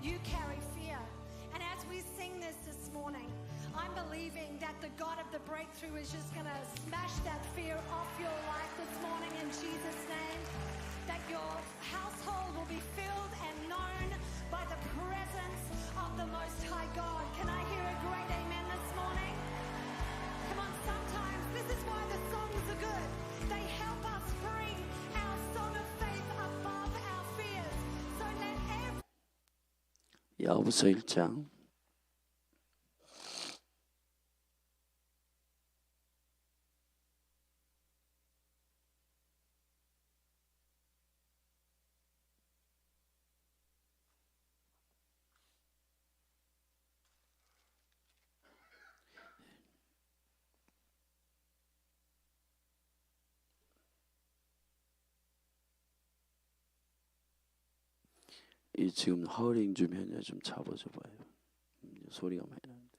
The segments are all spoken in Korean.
you carry fear. And as we sing this morning, I'm believing that the God of the breakthrough is just going to smash that fear off your life this morning in Jesus' name. That your household will be filled and known by the presence of the Most High God. Can I hear a great amen this morning? Come on, sometimes this is why the songs are good. They help us bring our song of faith above our fears. So let every 야고보서 1장 이 지금 허링 주변에 좀 잡아줘 봐요. 소리가 많이 나는데.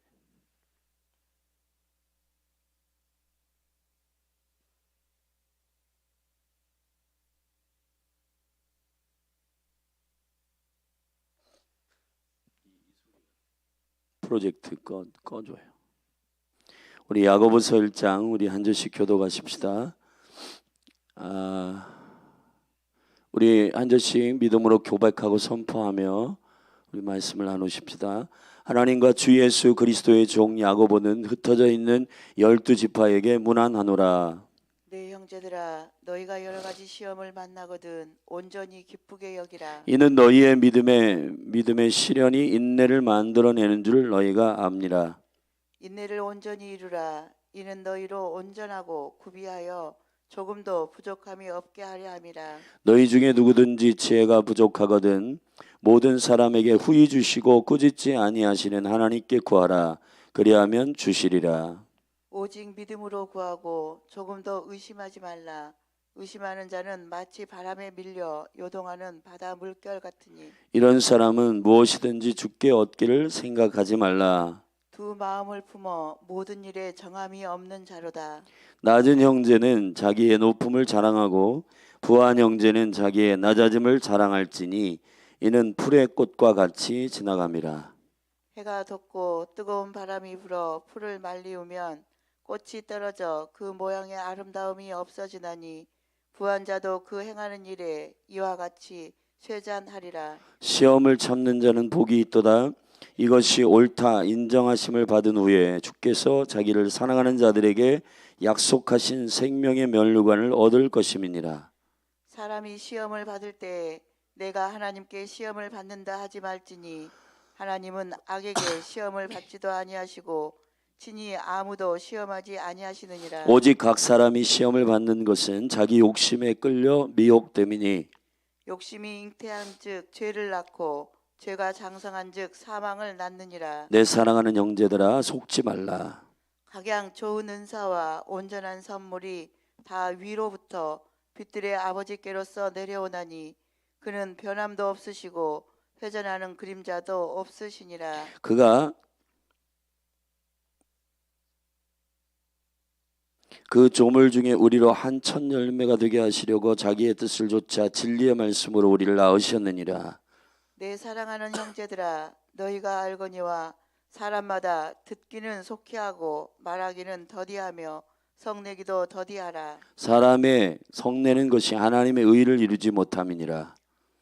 프로젝트 꺼줘요. 우리 야고보서 1장 우리 한 절씩 교도하십시다. 우리 한 절씩 믿음으로 고백하고 선포하며 우리 말씀을 나누십시다. 하나님과 주 예수 그리스도의 종 야고보는 흩어져 있는 12지파에게 문안하노라. 네 형제들아, 너희가 여러 가지 시험을 만나거든 온전히 기쁘게 여기라. 이는 너희의 믿음의 시련이 인내를 만들어내는 줄 너희가 압니라. 인내를 온전히 이루라. 이는 너희로 온전하고 구비하여 조금도 부족함이 없게 하려 함이라. 너희 중에 누구든지 지혜가 부족하거든 모든 사람에게 후히 주시고 꾸짖지 아니하시는 하나님께 구하라. 그리하면 주시리라. 오직 믿음으로 구하고 조금도 의심하지 말라. 의심하는 자는 마치 바람에 밀려 요동하는 바다 물결 같으니 이런 사람은 무엇이든지 주께 얻기를 생각하지 말라. 두 마음을 품어 모든 일에 정함이 없는 자로다. 낮은 형제는 자기의 높음을 자랑하고 부한 형제는 자기의 낮아짐을 자랑할지니 이는 풀의 꽃과 같이 지나감이라. 해가 돋고 뜨거운 바람이 불어 풀을 말리우면 꽃이 떨어져 그 모양의 아름다움이 없어지나니 부한 자도 그 행하는 일에 이와 같이 쇠잔하리라. 시험을 참는 자는 복이 있도다. 이것이 옳다 인정하심을 받은 후에 주께서 자기를 사랑하는 자들에게 약속하신 생명의 면류관을 얻을 것임이니라. 사람이 시험을 받을 때 내가 하나님께 시험을 받는다 하지 말지니 하나님은 악에게 시험을 받지도 아니하시고 친히 아무도 시험하지 아니하시느니라. 오직 각 사람이 시험을 받는 것은 자기 욕심에 끌려 미혹됨이니 욕심이 잉태한즉 죄를 낳고 죄가 장성한즉 사망을 낳느니라. 내 사랑하는 형제들아 속지 말라. 각양 좋은 은사와 온전한 선물이 다 위로부터 빛들의 아버지께로서 내려오나니 그는 변함도 없으시고 회전하는 그림자도 없으시니라. 그가 그 조물 중에 우리로 한 천 열매가 되게 하시려고 자기의 뜻을 좇아 진리의 말씀으로 우리를 낳으셨느니라. 내 사랑하는 형제들아, 너희가 알거니와 사람마다 듣기는 속히 하고 말하기는 더디하며 성내기도 더디하라. 사람의 성내는 것이 하나님의 의를 이루지 못함이니라.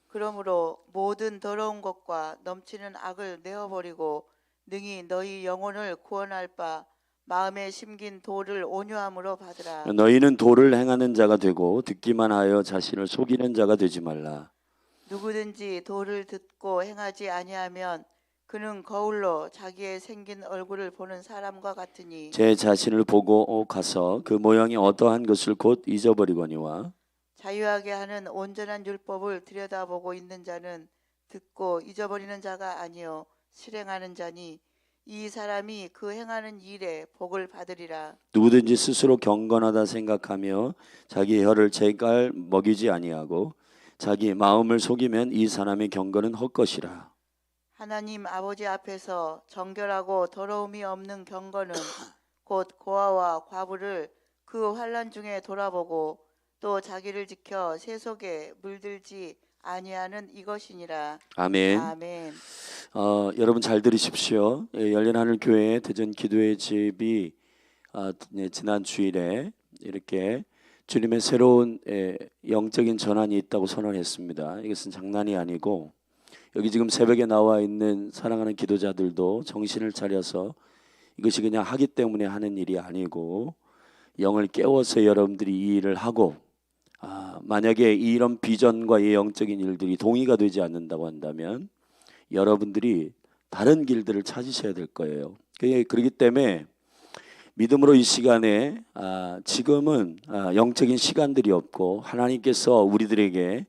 그러므로 모든 더러운 것과 넘치는 악을 내어버리고 능히 너희 영혼을 구원할 바 마음에 심긴 도를 온유함으로 받으라. 너희는 도를 행하는 자가 되고 듣기만 하여 자신을 속이는 자가 되지 말라. 누구든지 도를 듣고 행하지 아니하면 그는 거울로 자기의 생긴 얼굴을 보는 사람과 같으니 제 자신을 보고 가서 그 모양이 어떠한 것을 곧 잊어버리거니와 자유하게 하는 온전한 율법을 들여다보고 있는 자는 듣고 잊어버리는 자가 아니요 실행하는 자니 이 사람이 그 행하는 일에 복을 받으리라. 누구든지 스스로 경건하다 생각하며 자기 혀를 제갈 먹이지 아니하고 자기 마음을 속이면 이 사람의 경건은 헛것이라. 하나님 아버지 앞에서 정결하고 더러움이 없는 경건은 곧 고아와 과부를 그 환난 중에 돌아보고 또 자기를 지켜 세속에 물들지 아니하는 이것이니라. 아멘. 아멘. 여러분 잘 들으십시오. 열린 하늘 교회 대전 기도의 집이 지난 주일에 이렇게 주님의 새로운 영적인 전환이 있다고 선언했습니다. 이것은 장난이 아니고 여기 지금 새벽에 나와 있는 사랑하는 기도자들도 정신을 차려서 이것이 그냥 하기 때문에 하는 일이 아니고 영을 깨워서 여러분들이 이 일을 하고 만약에 이런 비전과 이 영적인 일들이 동의가 되지 않는다고 한다면 여러분들이 다른 길들을 찾으셔야 될 거예요. 그렇기 때문에 믿음으로 이 시간에 지금은 영적인 시간들이 없고 하나님께서 우리들에게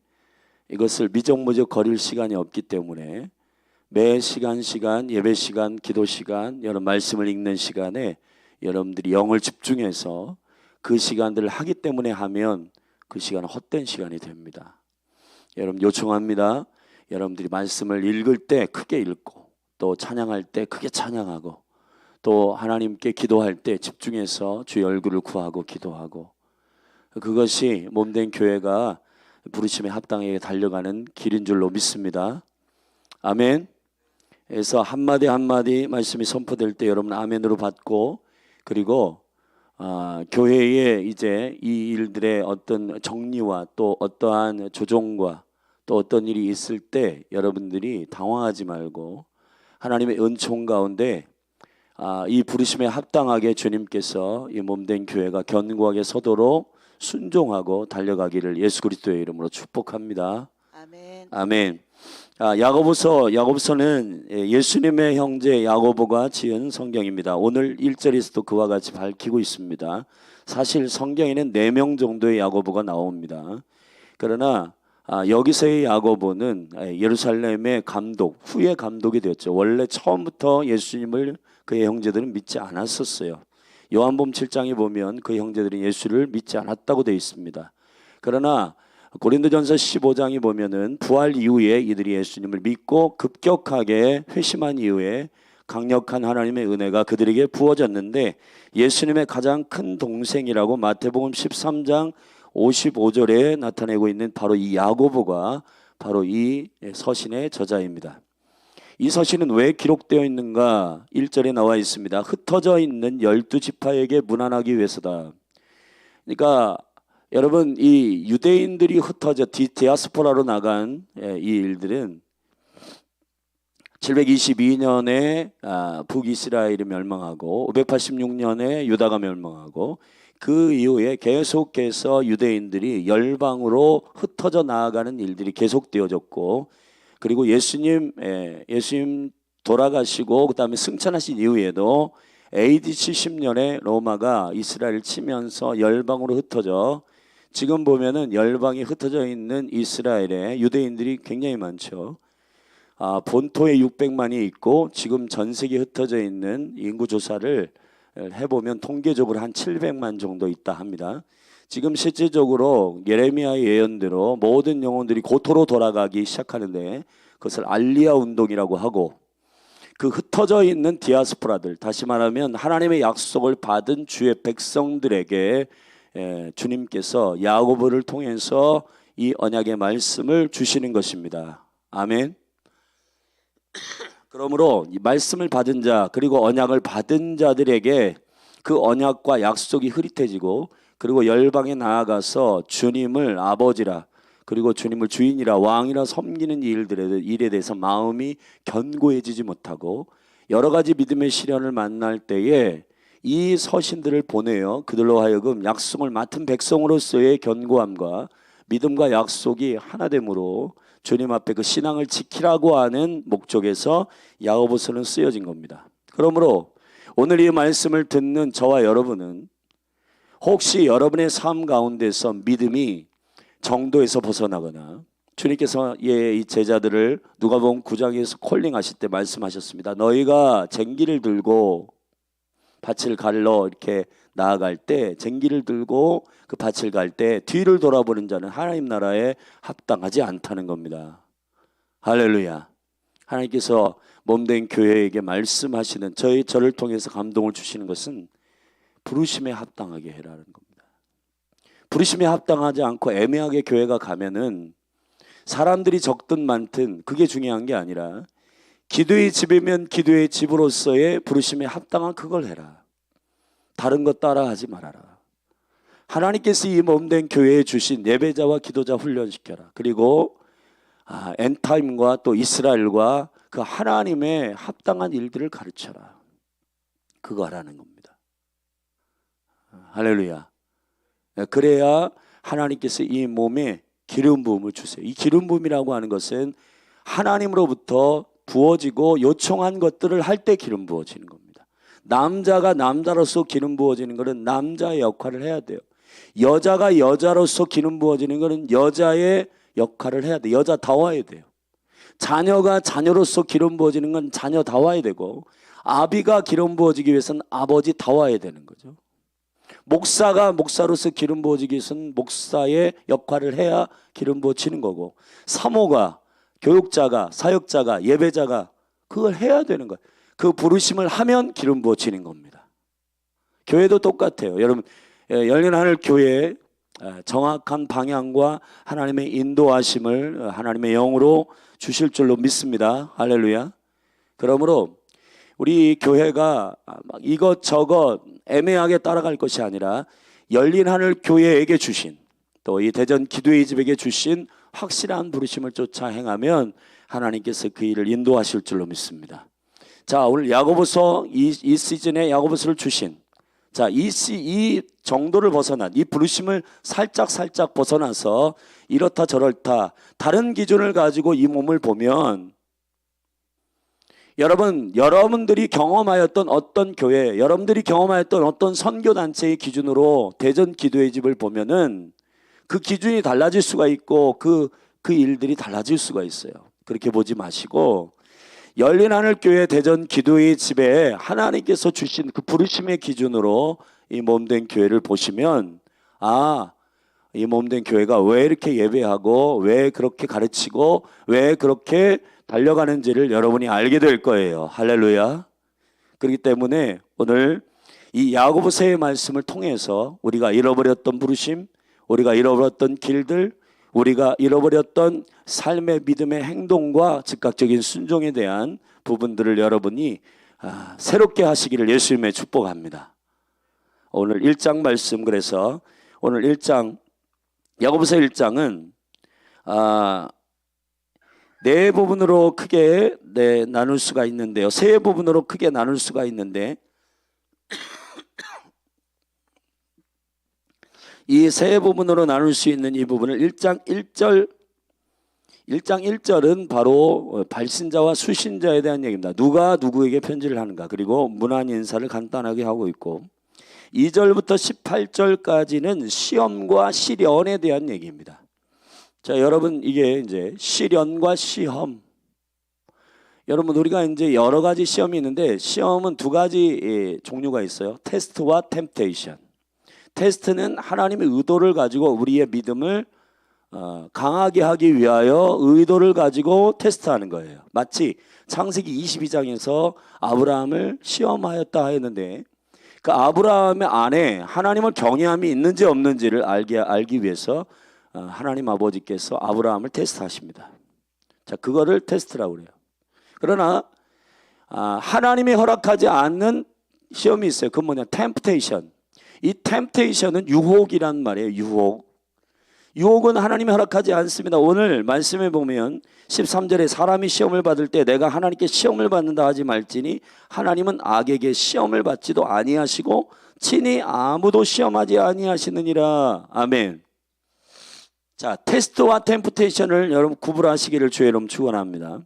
이것을 미적모적 거릴 시간이 없기 때문에 매 시간 예배 시간, 기도 시간, 여러분 말씀을 읽는 시간에 여러분들이 영을 집중해서 그 시간들을 하기 때문에 하면 그 시간은 헛된 시간이 됩니다. 여러분 요청합니다. 여러분들이 말씀을 읽을 때 크게 읽고 또 찬양할 때 크게 찬양하고 또 하나님께 기도할 때 집중해서 주의 얼굴을 구하고 기도하고 그것이 몸된 교회가 부르심에 합당하게 달려가는 길인 줄로 믿습니다. 아멘. 그래서 한마디 한마디 말씀이 선포될 때 여러분 아멘으로 받고 그리고 교회에 이제 이 일들의 어떤 정리와 또 어떠한 조정과 또 어떤 일이 있을 때 여러분들이 당황하지 말고 하나님의 은총 가운데 이 부르심에 합당하게 주님께서 이 몸된 교회가 견고하게 서도록 순종하고 달려가기를 예수 그리스도의 이름으로 축복합니다. 아멘. 아멘. 야고보서는 예수님의 형제 야고보가 지은 성경입니다. 오늘 1절에서도 그와 같이 밝히고 있습니다. 사실 성경에는 4명 정도의 야고보가 나옵니다. 그러나 여기서의 야고보는 예루살렘의 감독, 후에 감독이 되었죠. 원래 처음부터 예수님을 그의 형제들은 믿지 않았었어요. 요한복음 7장에 보면 그 형제들이 예수를 믿지 않았다고 되어 있습니다. 그러나 고린도전서 15장에 보면은 부활 이후에 이들이 예수님을 믿고 급격하게 회심한 이후에 강력한 하나님의 은혜가 그들에게 부어졌는데 예수님의 가장 큰 동생이라고 마태복음 13장 55절에 나타내고 있는 바로 이 야고보가 바로 이 서신의 저자입니다. 이 서신은 왜 기록되어 있는가? 1절에 나와 있습니다. 흩어져 있는 12지파에게 문안하기 위해서다. 그러니까 여러분 이 유대인들이 흩어져 디아스포라로 나간 이 일들은 722년에 북이스라엘이 멸망하고 586년에 유다가 멸망하고 그 이후에 계속해서 유대인들이 열방으로 흩어져 나아가는 일들이 계속되어졌고 그리고 예수님 돌아가시고 그 다음에 승천하신 이후에도 AD 70년에 로마가 이스라엘을 치면서 열방으로 흩어져 지금 보면은 열방이 흩어져 있는 이스라엘에 유대인들이 굉장히 많죠. 본토에 600만이 있고 지금 전 세계에 흩어져 있는 인구 조사를 해보면 통계적으로 한 700만 정도 있다 합니다. 지금 실질적으로 예레미야의 예언대로 모든 영혼들이 고토로 돌아가기 시작하는데 그것을 알리야 운동이라고 하고 그 흩어져 있는 디아스포라들 다시 말하면 하나님의 약속을 받은 주의 백성들에게 주님께서 야고보를 통해서 이 언약의 말씀을 주시는 것입니다. 아멘. 그러므로 이 말씀을 받은 자 그리고 언약을 받은 자들에게 그 언약과 약속이 흐릿해지고 그리고 열방에 나아가서 주님을 아버지라 그리고 주님을 주인이라 왕이라 섬기는 일에 대해서 마음이 견고해지지 못하고 여러 가지 믿음의 시련을 만날 때에 이 서신들을 보내어 그들로 하여금 약속을 맡은 백성으로서의 견고함과 믿음과 약속이 하나됨으로 주님 앞에 그 신앙을 지키라고 하는 목적에서 야고보서는 쓰여진 겁니다. 그러므로 오늘 이 말씀을 듣는 저와 여러분은 혹시 여러분의 삶 가운데서 믿음이 정도에서 벗어나거나 주님께서 이 제자들을 누가복음 9장에서 콜링하실 때 말씀하셨습니다. 너희가 쟁기를 들고 밭을 갈러 이렇게 나아갈 때 쟁기를 들고 그 밭을 갈 때 뒤를 돌아보는 자는 하나님 나라에 합당하지 않다는 겁니다. 할렐루야. 하나님께서 몸된 교회에게 말씀하시는 저를 통해서 감동을 주시는 것은 부르심에 합당하게 해라는 겁니다. 부르심에 합당하지 않고 애매하게 교회가 가면은 사람들이 적든 많든 그게 중요한 게 아니라 기도의 집이면 기도의 집으로서의 부르심에 합당한 그걸 해라. 다른 것 따라하지 말아라. 하나님께서 이 몸된 교회에 주신 예배자와 기도자 훈련시켜라. 그리고 엔타임과 또 이스라엘과 그 하나님의 합당한 일들을 가르쳐라. 그거 하라는 겁니다. 할렐루야. 그래야 하나님께서 이 몸에 기름 부음을 주세요. 이 기름 부음이라고 하는 것은 하나님으로부터 부어지고 요청한 것들을 할 때 기름 부어지는 겁니다. 남자가 남자로서 기름 부어지는 것은 남자의 역할을 해야 돼요. 여자가 여자로서 기름 부어지는 것은 여자의 역할을 해야 돼요. 여자다워야 돼요. 자녀가 자녀로서 기름 부어지는 건 자녀다워야 되고, 아비가 기름 부어지기 위해서는 아버지다워야 되는 거죠. 목사가 목사로서 기름 부어지기 위해서는 목사의 역할을 해야 기름 부어지는 거고, 사모가, 교육자가, 사역자가, 예배자가 그걸 해야 되는 거예요. 그 부르심을 하면 기름 부어지는 겁니다. 교회도 똑같아요. 여러분, 열린 하늘 교회에 정확한 방향과 하나님의 인도하심을 하나님의 영으로 주실 줄로 믿습니다. 할렐루야. 그러므로 우리 교회가 막 이것저것 애매하게 따라갈 것이 아니라 열린 하늘 교회에게 주신, 또 이 대전 기도의 집에게 주신 확실한 부르심을 쫓아 행하면 하나님께서 그 일을 인도하실 줄로 믿습니다. 자, 오늘 야고보서 이 시즌에 야고보서를 주신, 자, 이 정도를 벗어난, 이 부르심을 살짝 벗어나서 이렇다 저렇다 다른 기준을 가지고 이 몸을 보면, 여러분들이 경험하였던 어떤 교회, 여러분들이 경험하였던 어떤 선교단체의 기준으로 대전 기도의 집을 보면은 그 기준이 달라질 수가 있고 그 일들이 달라질 수가 있어요. 그렇게 보지 마시고 열린 하늘 교회 대전 기도의 집에 하나님께서 주신 그 부르심의 기준으로 이 몸된 교회를 보시면, 이 몸된 교회가 왜 이렇게 예배하고 왜 그렇게 가르치고 왜 그렇게 달려가는지를 여러분이 알게 될 거예요. 할렐루야. 그렇기 때문에 오늘 이 야고보서의 말씀을 통해서 우리가 잃어버렸던 부르심, 우리가 잃어버렸던 길들, 우리가 잃어버렸던 삶의 믿음의 행동과 즉각적인 순종에 대한 부분들을 여러분이 새롭게 하시기를 예수님의 축복합니다. 오늘 1장 말씀, 그래서 오늘 1장 야고보서 1장은 네 부분으로 크게 나눌 수가 있는데요. 세 부분으로 크게 나눌 수가 있는데, 이 세 부분으로 나눌 수 있는 이 부분을 1장 1절은 바로 발신자와 수신자에 대한 얘기입니다. 누가 누구에게 편지를 하는가, 그리고 문안 인사를 간단하게 하고 있고, 2절부터 18절까지는 시험과 시련에 대한 얘기입니다. 자, 여러분, 이게 이제 시련과 시험, 여러분, 우리가 이제 여러 가지 시험이 있는데 시험은 두 가지 종류가 있어요. 테스트와 템테이션. 테스트는 하나님의 의도를 가지고 우리의 믿음을 강하게 하기 위하여 의도를 가지고 테스트하는 거예요. 마치 창세기 22장에서 아브라함을 시험하였다 했는데, 그 아브라함의 안에 하나님을 경외함이 있는지 없는지를 알기 위해서 하나님 아버지께서 아브라함을 테스트하십니다. 자, 그거를 테스트라고 그래요. 그러나 하나님이 허락하지 않는 시험이 있어요. 그건 뭐냐? 템프테이션. 이 템프테이션은 유혹이란 말이에요. 유혹은 하나님이 허락하지 않습니다. 오늘 말씀에 보면 13절에 사람이 시험을 받을 때 내가 하나님께 시험을 받는다 하지 말지니 하나님은 악에게 시험을 받지도 아니하시고 친히 아무도 시험하지 아니하시느니라. 아멘. 자, 테스트와 템프테이션을 여러분 구분하시기를 주의 이름 축원합니다.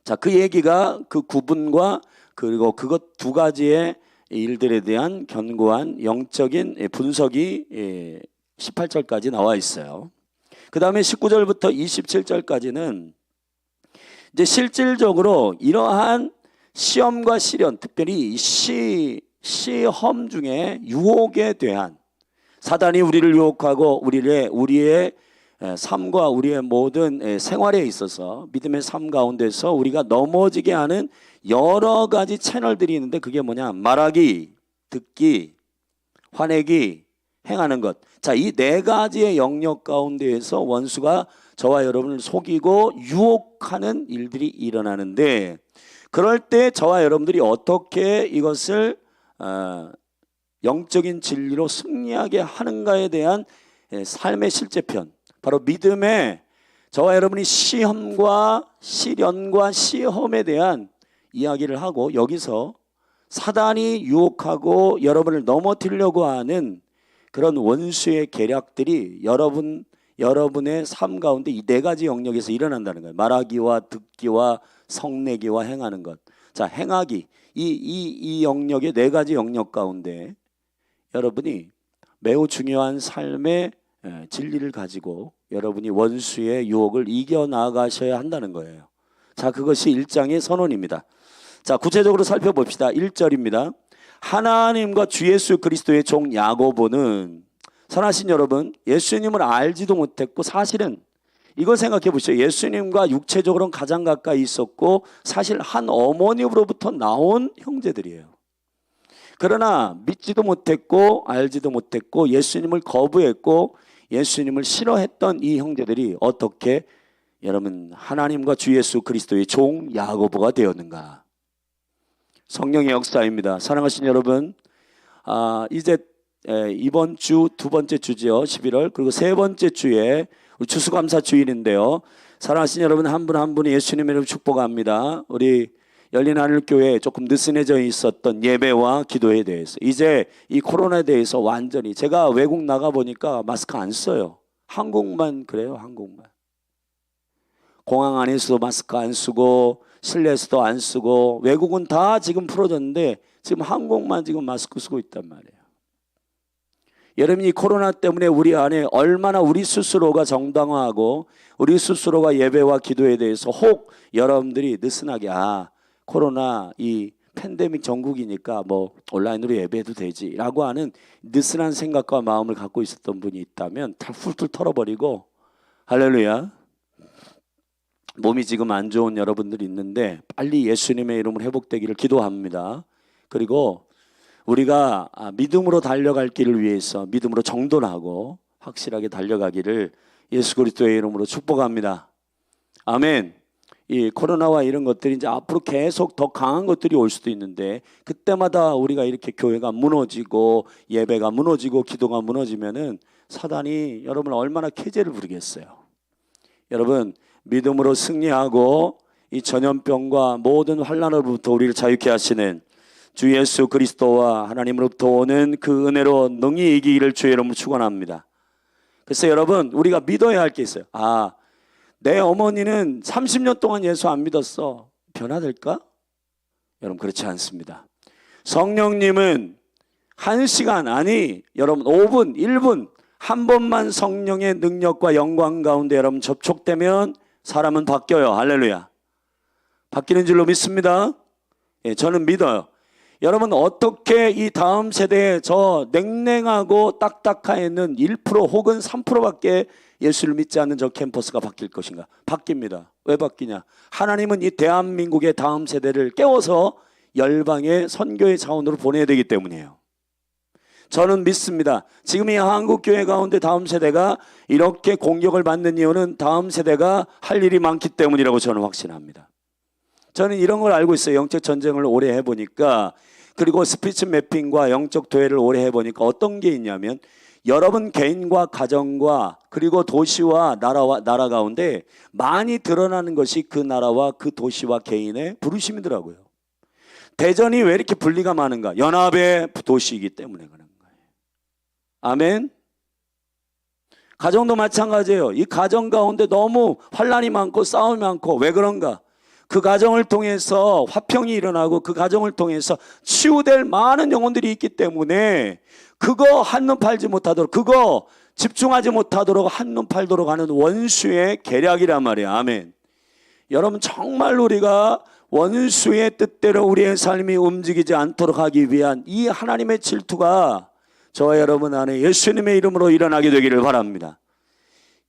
자, 그 얘기가 그 구분과 그리고 그것 두 가지의 일들에 대한 견고한 영적인 분석이 18절까지 나와 있어요. 그 다음에 19절부터 27절까지는 이제 실질적으로 이러한 시험과 시련, 특별히 시험 중에 유혹에 대한, 사단이 우리를 유혹하고 우리의 삶과 우리의 모든 생활에 있어서 믿음의 삶 가운데서 우리가 넘어지게 하는 여러 가지 채널들이 있는데, 그게 뭐냐? 말하기, 듣기, 화내기, 행하는 것. 자, 이 네 가지의 영역 가운데에서 원수가 저와 여러분을 속이고 유혹하는 일들이 일어나는데, 그럴 때 저와 여러분들이 어떻게 이것을 영적인 진리로 승리하게 하는가에 대한 삶의 실제편, 바로 믿음의 저와 여러분이 시험과 시련과 시험에 대한 이야기를 하고, 여기서 사단이 유혹하고 여러분을 넘어뜨리려고 하는 그런 원수의 계략들이 여러분의 삶 가운데 이 네 가지 영역에서 일어난다는 거예요. 말하기와 듣기와 성내기와 행하는 것. 자, 행하기, 이 영역의 네 가지 영역 가운데 여러분이 매우 중요한 삶의 진리를 가지고 여러분이 원수의 유혹을 이겨나가셔야 한다는 거예요. 자, 그것이 1장의 선언입니다. 자, 구체적으로 살펴봅시다. 1절입니다. 하나님과 주 예수 그리스도의 종 야고보는, 선하신 여러분, 예수님을 알지도 못했고, 사실은 이걸 생각해 보시죠. 예수님과 육체적으로는 가장 가까이 있었고, 사실 한 어머니로부터 나온 형제들이에요. 그러나 믿지도 못했고 알지도 못했고 예수님을 거부했고 예수님을 싫어했던 이 형제들이 어떻게 여러분 하나님과 주 예수 그리스도의 종 야고보가 되었는가? 성령의 역사입니다. 사랑하신 여러분, 이제 이번 주 두 번째 주죠. 11월. 그리고 세 번째 주에 우리 추수감사 주일인데요. 사랑하신 여러분, 한 분 한 분이 예수님의 이름으로 축복합니다. 우리 열린하늘교회에 조금 느슨해져 있었던 예배와 기도에 대해서, 이제 이 코로나에 대해서 완전히, 제가 외국 나가 보니까 마스크 안 써요. 한국만 그래요. 한국만. 공항 안에서도 마스크 안 쓰고 실내에서도 안 쓰고, 외국은 다 지금 풀어졌는데 지금 한국만 지금 마스크 쓰고 있단 말이에요. 여러분이 코로나 때문에 우리 안에 얼마나 우리 스스로가 정당화하고 우리 스스로가 예배와 기도에 대해서 혹 여러분들이 느슨하게, 코로나 이 팬데믹 전국이니까 뭐 온라인으로 예배해도 되지 라고 하는 느슨한 생각과 마음을 갖고 있었던 분이 있다면 다 훌훌 털어버리고, 할렐루야, 몸이 지금 안 좋은 여러분들이 있는데 빨리 예수님의 이름으로 회복되기를 기도합니다. 그리고 우리가 믿음으로 달려갈 길을 위해서 믿음으로 정돈하고 확실하게 달려가기를 예수 그리스도의 이름으로 축복합니다. 아멘. 이 코로나와 이런 것들이 이제 앞으로 계속 더 강한 것들이 올 수도 있는데, 그때마다 우리가 이렇게 교회가 무너지고 예배가 무너지고 기도가 무너지면은 사단이 여러분 얼마나 쾌재를 부리겠어요. 여러분, 믿음으로 승리하고 이 전염병과 모든 환난으로부터 우리를 자유케 하시는 주 예수 그리스도와 하나님으로부터 오는 그 은혜로 능히 이기기를 주의 이름으로 축원합니다. 그래서 여러분, 우리가 믿어야 할 게 있어요. 내 어머니는 30년 동안 예수 안 믿었어. 변화될까? 여러분, 그렇지 않습니다. 성령님은 1시간, 아니 여러분 5분, 1분 한 번만 성령의 능력과 영광 가운데 여러분 접촉되면 사람은 바뀌어요. 할렐루야. 바뀌는 줄로 믿습니다. 저는 믿어요. 여러분, 어떻게 이 다음 세대에 저 냉랭하고 딱딱해 있는 1% 혹은 3%밖에 예수를 믿지 않는 저 캠퍼스가 바뀔 것인가? 바뀝니다. 왜 바뀌냐? 하나님은 이 대한민국의 다음 세대를 깨워서 열방의 선교의 자원으로 보내야 되기 때문이에요. 저는 믿습니다. 지금 이 한국교회 가운데 다음 세대가 이렇게 공격을 받는 이유는 다음 세대가 할 일이 많기 때문이라고 저는 확신합니다. 저는 이런 걸 알고 있어요. 영적 전쟁을 오래 해보니까, 그리고 스피치 매핑과 영적 도회를 오래 해보니까 어떤 게 있냐면, 여러분 개인과 가정과 그리고 도시와 나라 가운데 많이 드러나는 것이 그 나라와 그 도시와 개인의 부르심이더라고요. 대전이 왜 이렇게 분리가 많은가? 연합의 도시이기 때문에 그런 거예요. 아멘. 가정도 마찬가지예요. 이 가정 가운데 너무 환난이 많고 싸움이 많고, 왜 그런가? 그 가정을 통해서 화평이 일어나고 그 가정을 통해서 치유될 많은 영혼들이 있기 때문에 그거 한눈 팔지 못하도록, 그거 집중하지 못하도록 한눈 팔도록 하는 원수의 계략이란 말이에요. 아멘. 여러분, 정말 우리가 원수의 뜻대로 우리의 삶이 움직이지 않도록 하기 위한 이 하나님의 질투가 저와 여러분 안에 예수님의 이름으로 일어나게 되기를 바랍니다.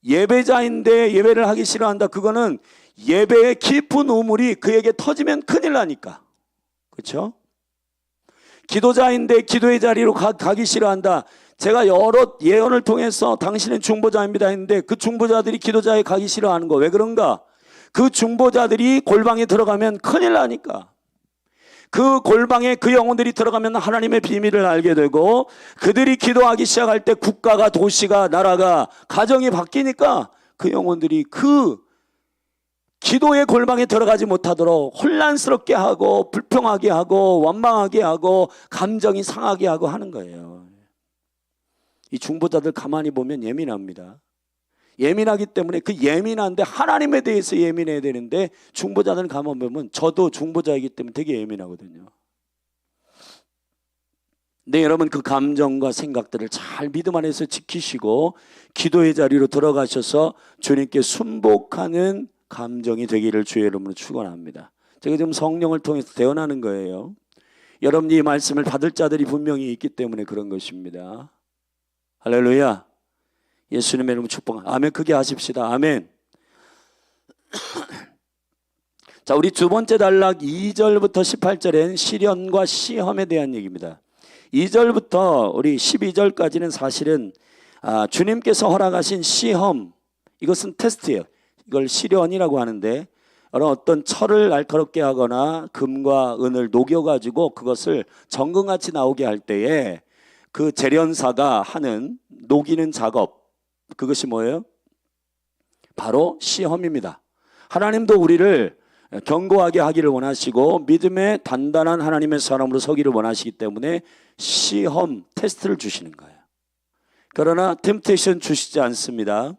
예배자인데 예배를 하기 싫어한다. 그거는 예배의 깊은 우물이 그에게 터지면 큰일 나니까. 그렇죠? 기도자인데 기도의 자리로 가기 싫어한다. 제가 여러 예언을 통해서 당신은 중보자입니다 했는데 그 중보자들이 기도자에 가기 싫어하는 거 왜 그런가? 그 중보자들이 골방에 들어가면 큰일 나니까. 그 골방에 그 영혼들이 들어가면 하나님의 비밀을 알게 되고 그들이 기도하기 시작할 때 국가가, 도시가, 나라가, 가정이 바뀌니까 그 영혼들이 그 기도의 골방에 들어가지 못하도록 혼란스럽게 하고 불평하게 하고 원망하게 하고 감정이 상하게 하고 하는 거예요. 이 중보자들 가만히 보면 예민합니다. 예민하기 때문에 그 예민한데 하나님에 대해서 예민해야 되는데 중보자들은 가만 보면 저도 중보자이기 때문에 되게 예민하거든요. 네, 여러분 그 감정과 생각들을 잘 믿음 안에서 지키시고 기도의 자리로 들어가셔서 주님께 순복하는 감정이 되기를 주의 이름으로 축원합니다. 제가 지금 성령을 통해서 대언하는 거예요. 여러분이 이 말씀을 받을 자들이 분명히 있기 때문에 그런 것입니다. 할렐루야. 예수님의 이름으로 축복합니다. 아멘. 크게 하십시다. 아멘. 자, 우리 두 번째 단락 2절부터 18절엔 시련과 시험에 대한 얘기입니다. 2절부터 우리 12절까지는 사실은 주님께서 허락하신 시험, 이것은 테스트예요. 이걸 시련이라고 하는데 어떤 철을 날카롭게 하거나 금과 은을 녹여가지고 그것을 정금같이 나오게 할 때에 그 재련사가 하는 녹이는 작업, 그것이 뭐예요? 바로 시험입니다. 하나님도 우리를 견고하게 하기를 원하시고 믿음의 단단한 하나님의 사람으로 서기를 원하시기 때문에 시험, 테스트를 주시는 거예요. 그러나 템테이션 주시지 않습니다.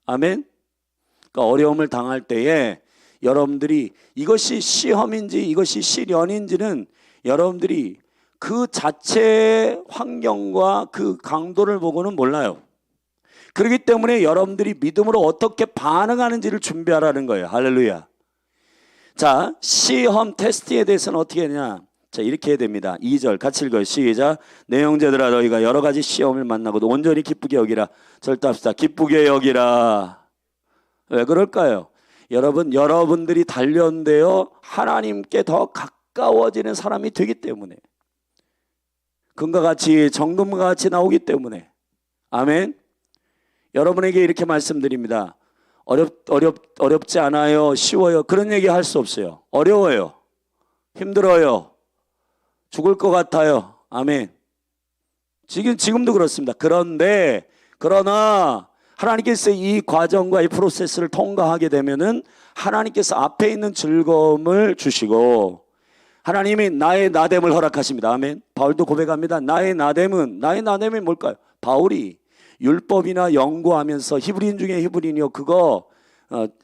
아멘. 그러니까 어려움을 당할 때에 여러분들이 이것이 시험인지 이것이 시련인지는 여러분들이 그 자체의 환경과 그 강도를 보고는 몰라요. 그렇기 때문에 여러분들이 믿음으로 어떻게 반응하는지를 준비하라는 거예요. 할렐루야. 자, 시험 테스트에 대해서는 어떻게 하냐? 자, 이렇게 해야 됩니다. 2절 같이 읽어요. 시작. 내 형제들아 너희가 여러 가지 시험을 만나고도 온전히 기쁘게 여기라. 절답시다. 기쁘게 여기라. 왜 그럴까요? 여러분들이 단련되어 하나님께 더 가까워지는 사람이 되기 때문에, 금과 같이 정금과 같이 나오기 때문에. 아멘. 여러분에게 이렇게 말씀드립니다. 어렵지 않아요? 쉬워요? 그런 얘기 할 수 없어요. 어려워요. 힘들어요. 죽을 것 같아요. 아멘. 지금도 그렇습니다. 그러나 하나님께서 이 과정과 이 프로세스를 통과하게 되면은 하나님께서 앞에 있는 즐거움을 주시고 하나님이 나의 나됨을 허락하십니다. 아멘. 바울도 고백합니다. 나의 나됨이 뭘까요? 바울이 율법이나 연구하면서 히브리인 중에 히브리인이요 그거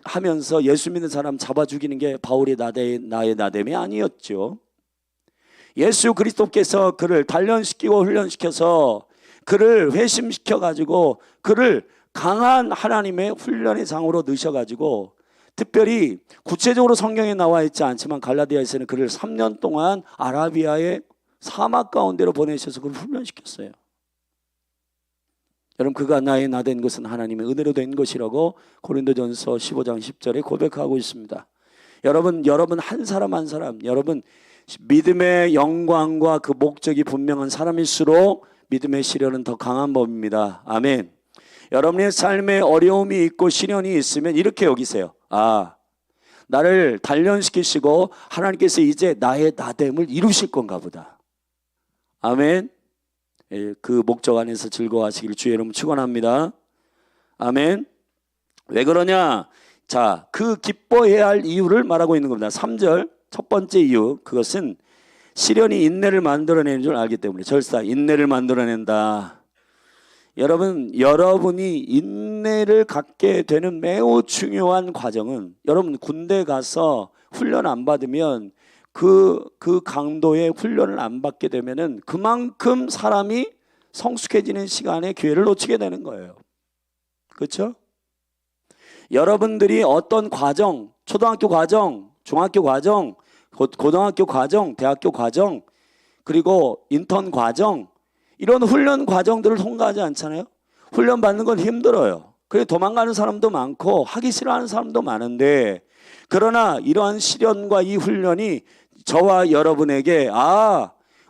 하면서 예수 믿는 사람 잡아 죽이는 게 바울의 나의 나됨이 아니었죠. 예수 그리스도께서 그를 단련시키고 훈련시켜서 그를 회심시켜 가지고 그를 강한 하나님의 훈련의 장으로 넣으셔가지고 특별히 구체적으로 성경에 나와 있지 않지만 갈라디아에서는 그를 3년 동안 아라비아의 사막 가운데로 보내셔서 그를 훈련시켰어요. 여러분 그가 나의 나 된 것은 하나님의 은혜로 된 것이라고 고린도전서 15장 10절에 고백하고 있습니다. 여러분 한 사람 한 사람 여러분 믿음의 영광과 그 목적이 분명한 사람일수록 믿음의 시련은 더 강한 법입니다. 아멘. 여러분의 삶에 어려움이 있고 시련이 있으면 이렇게 여기세요. 나를 단련시키시고 하나님께서 이제 나의 나됨을 이루실 건가 보다. 아멘. 그 목적 안에서 즐거워하시길 주의 이름 축원합니다. 아멘. 왜 그러냐? 자, 그 기뻐해야 할 이유를 말하고 있는 겁니다. 3절 첫 번째 이유, 그것은 시련이 인내를 만들어내는 줄 알기 때문에. 절사 인내를 만들어낸다. 여러분이 인내를 갖게 되는 매우 중요한 과정은, 여러분 군대 가서 훈련 안 받으면 그 강도의 훈련을 안 받게 되면은 그만큼 사람이 성숙해지는 시간에 기회를 놓치게 되는 거예요. 그렇죠? 여러분들이 어떤 과정, 초등학교 과정, 중학교 과정, 고등학교 과정, 대학교 과정, 그리고 인턴 과정, 이런 훈련 과정들을 통과하지 않잖아요. 훈련 받는 건 힘들어요. 그래 도망가는 사람도 많고 하기 싫어하는 사람도 많은데, 그러나 이러한 시련과 이 훈련이 저와 여러분에게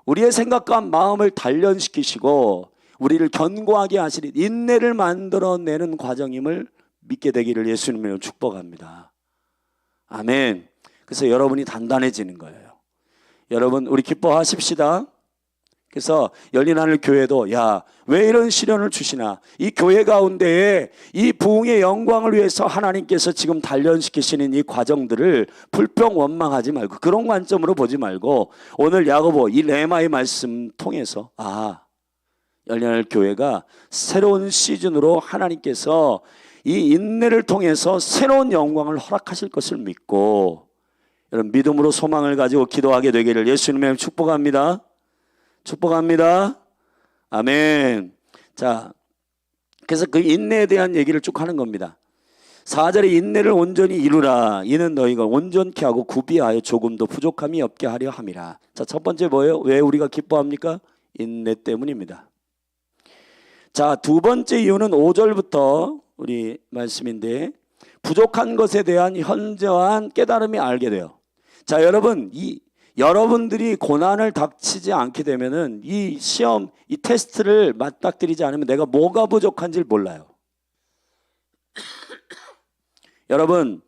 우리의 생각과 마음을 단련시키시고 우리를 견고하게 하시는 인내를 만들어내는 과정임을 믿게 되기를 예수님으로 축복합니다. 아멘. 그래서 여러분이 단단해지는 거예요. 여러분 우리 기뻐하십시다. 그래서 열린하늘 교회도 야, 왜 이런 시련을 주시나, 이 교회 가운데에 이 부흥의 영광을 위해서 하나님께서 지금 단련시키시는 이 과정들을 불평 원망하지 말고 그런 관점으로 보지 말고 오늘 야고보 이 레마의 말씀 통해서 열린하늘 교회가 새로운 시즌으로 하나님께서 이 인내를 통해서 새로운 영광을 허락하실 것을 믿고 여러분 믿음으로 소망을 가지고 기도하게 되기를 예수님의 이름으로 축복합니다. 축복합니다. 아멘. 자, 그래서 그 인내에 대한 얘기를 쭉 하는 겁니다. 4절에 인내를 온전히 이루라. 이는 너희가 온전케 하고 구비하여 조금도 부족함이 없게 하려 함이라. 자, 첫 번째 뭐예요? 왜 우리가 기뻐합니까? 인내 때문입니다. 자, 두 번째 이유는 5절부터 우리 말씀인데 부족한 것에 대한 현저한 깨달음이 알게 돼요. 자, 여러분 여러분들이 고난을 닥치지 않게 되면은 이 시험, 이 테스트를 맞닥뜨리지 않으면 내가 뭐가 부족한지를 몰라요. 여러분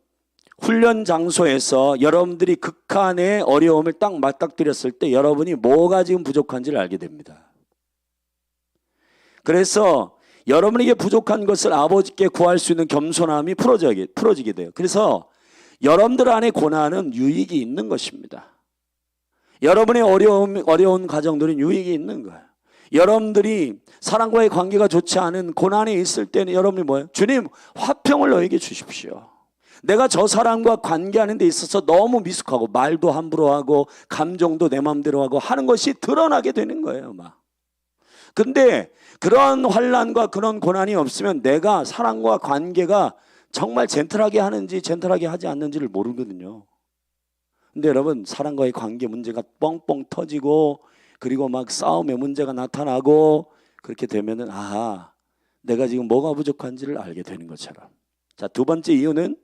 훈련 장소에서 여러분들이 극한의 어려움을 딱 맞닥뜨렸을 때 여러분이 뭐가 지금 부족한지를 알게 됩니다. 그래서 여러분에게 부족한 것을 아버지께 구할 수 있는 겸손함이 풀어지게 돼요. 그래서 여러분들 안에 고난은 유익이 있는 것입니다. 여러분의 어려운 가정들은 유익이 있는 거예요. 여러분들이 사랑과의 관계가 좋지 않은 고난에 있을 때는 여러분이 뭐예요? 주님, 화평을 너에게 주십시오. 내가 저 사람과 관계하는 데 있어서 너무 미숙하고 말도 함부로 하고 감정도 내 마음대로 하고 하는 것이 드러나게 되는 거예요. 근데 그런 환난과 그런 고난이 없으면 내가 사랑과 관계가 정말 젠틀하게 하는지 젠틀하게 하지 않는지를 모르거든요. 근데 여러분 사람과의 관계 문제가 뻥뻥 터지고 그리고 막 싸움의 문제가 나타나고 그렇게 되면은 내가 지금 뭐가 부족한지를 알게 되는 것처럼. 자, 두 번째 이유는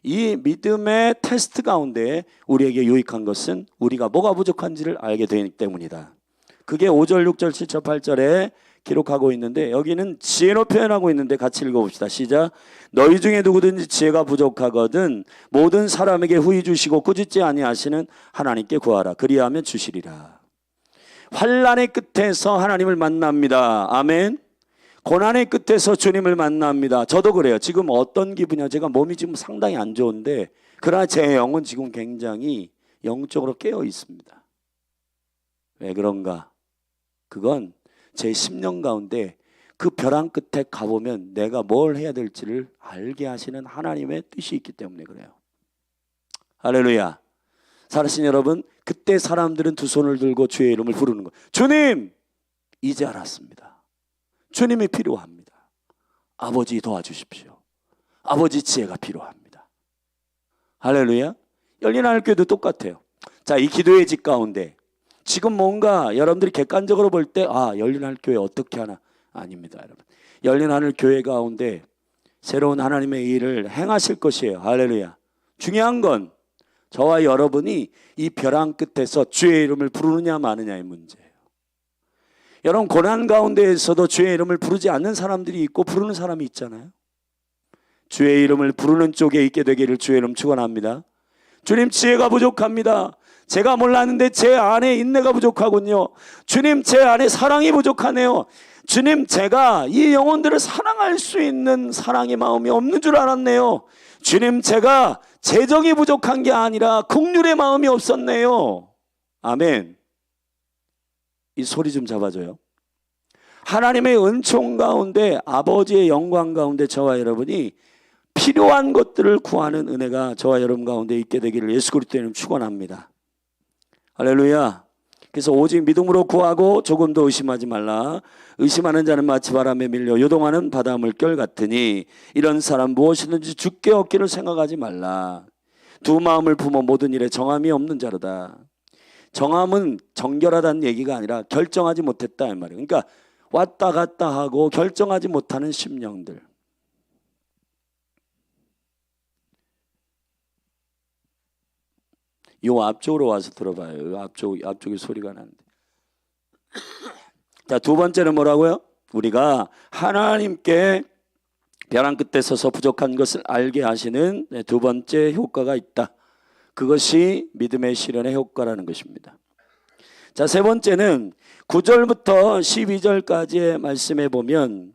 이 믿음의 테스트 가운데 우리에게 유익한 것은 우리가 뭐가 부족한지를 알게 되기 때문이다. 그게 5절, 6절, 7절, 8절에 기록하고 있는데 여기는 지혜로 표현하고 있는데 같이 읽어봅시다. 시작. 너희 중에 누구든지 지혜가 부족하거든 모든 사람에게 후히 주시고 꾸짖지 아니하시는 하나님께 구하라. 그리하면 주시리라. 환난의 끝에서 하나님을 만납니다. 아멘. 고난의 끝에서 주님을 만납니다. 저도 그래요. 지금 어떤 기분이야? 제가 몸이 지금 상당히 안 좋은데 그러나 제 영은 지금 굉장히 영적으로 깨어 있습니다. 왜 그런가? 그건 제 10년 가운데 그 벼랑 끝에 가보면 내가 뭘 해야 될지를 알게 하시는 하나님의 뜻이 있기 때문에 그래요. 할렐루야. 살아신 여러분, 그때 사람들은 두 손을 들고 주의 이름을 부르는 거예요. 주님! 이제 알았습니다. 주님이 필요합니다. 아버지 도와주십시오. 아버지 지혜가 필요합니다. 할렐루야. 열린하늘 교회도 똑같아요. 자, 이 기도의 집 가운데 지금 뭔가 여러분들이 객관적으로 볼 때 열린하늘 교회 어떻게 하나? 아닙니다. 여러분 열린하늘 교회 가운데 새로운 하나님의 일을 행하실 것이에요. 할렐루야. 중요한 건 저와 여러분이 이 벼랑 끝에서 주의 이름을 부르느냐 마느냐의 문제예요. 여러분 고난 가운데에서도 주의 이름을 부르지 않는 사람들이 있고 부르는 사람이 있잖아요. 주의 이름을 부르는 쪽에 있게 되기를 주의 이름 축원합니다. 주님 지혜가 부족합니다. 제가 몰랐는데 제 안에 인내가 부족하군요. 주님 제 안에 사랑이 부족하네요. 주님 제가 이 영혼들을 사랑할 수 있는 사랑의 마음이 없는 줄 알았네요. 주님 제가 재정이 부족한 게 아니라 긍휼의 마음이 없었네요. 아멘. 이 소리 좀 잡아줘요. 하나님의 은총 가운데 아버지의 영광 가운데 저와 여러분이 필요한 것들을 구하는 은혜가 저와 여러분 가운데 있게 되기를 예수 그리스도의 이름으로 축원합니다. 할렐루야. 그래서 오직 믿음으로 구하고 조금도 의심하지 말라. 의심하는 자는 마치 바람에 밀려 요동하는 바다 물결 같으니 이런 사람 무엇이든지 주께 얻기를 생각하지 말라. 두 마음을 품어 모든 일에 정함이 없는 자로다. 정함은 정결하다는 얘기가 아니라 결정하지 못했다 이 말이에요. 그러니까 왔다 갔다 하고 결정하지 못하는 심령들. 요 앞쪽으로 와서 들어봐요. 앞쪽에 소리가 나는데. 자, 두 번째는 뭐라고요? 우리가 하나님께 벼랑 끝에 서서 부족한 것을 알게 하시는 두 번째 효과가 있다. 그것이 믿음의 실현의 효과라는 것입니다. 자, 세 번째는 9절부터 12절까지의 말씀에 보면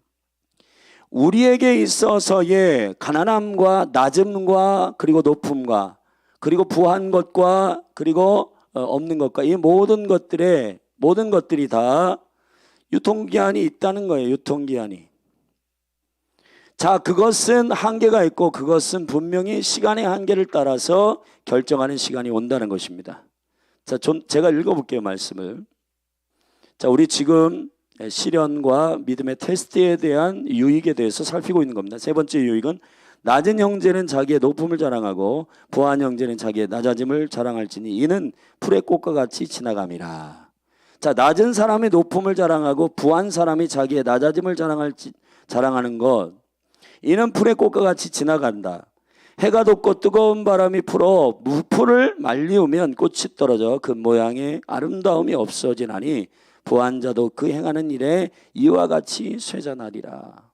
우리에게 있어서의 가난함과 낮음과 그리고 높음과 그리고 부한 것과 그리고 없는 것과 이 모든 것들이 다 유통기한이 있다는 거예요. 유통기한이. 자, 그것은 한계가 있고 그것은 분명히 시간의 한계를 따라서 결정하는 시간이 온다는 것입니다. 자, 제가 읽어볼게요, 말씀을. 자, 우리 지금 시련과 믿음의 테스트에 대한 유익에 대해서 살피고 있는 겁니다. 세 번째 유익은 낮은 형제는 자기의 높음을 자랑하고 부한 형제는 자기의 낮아짐을 자랑할지니 이는 풀의 꽃과 같이 지나감이라. 자, 낮은 사람이 높음을 자랑하고 부한 사람이 자기의 낮아짐을 자랑하는 것, 이는 풀의 꽃과 같이 지나간다. 해가 돋고 뜨거운 바람이 불어 풀을 말리우면 꽃이 떨어져 그 모양의 아름다움이 없어지나니 부한 자도 그 행하는 일에 이와 같이 쇠잔하리라.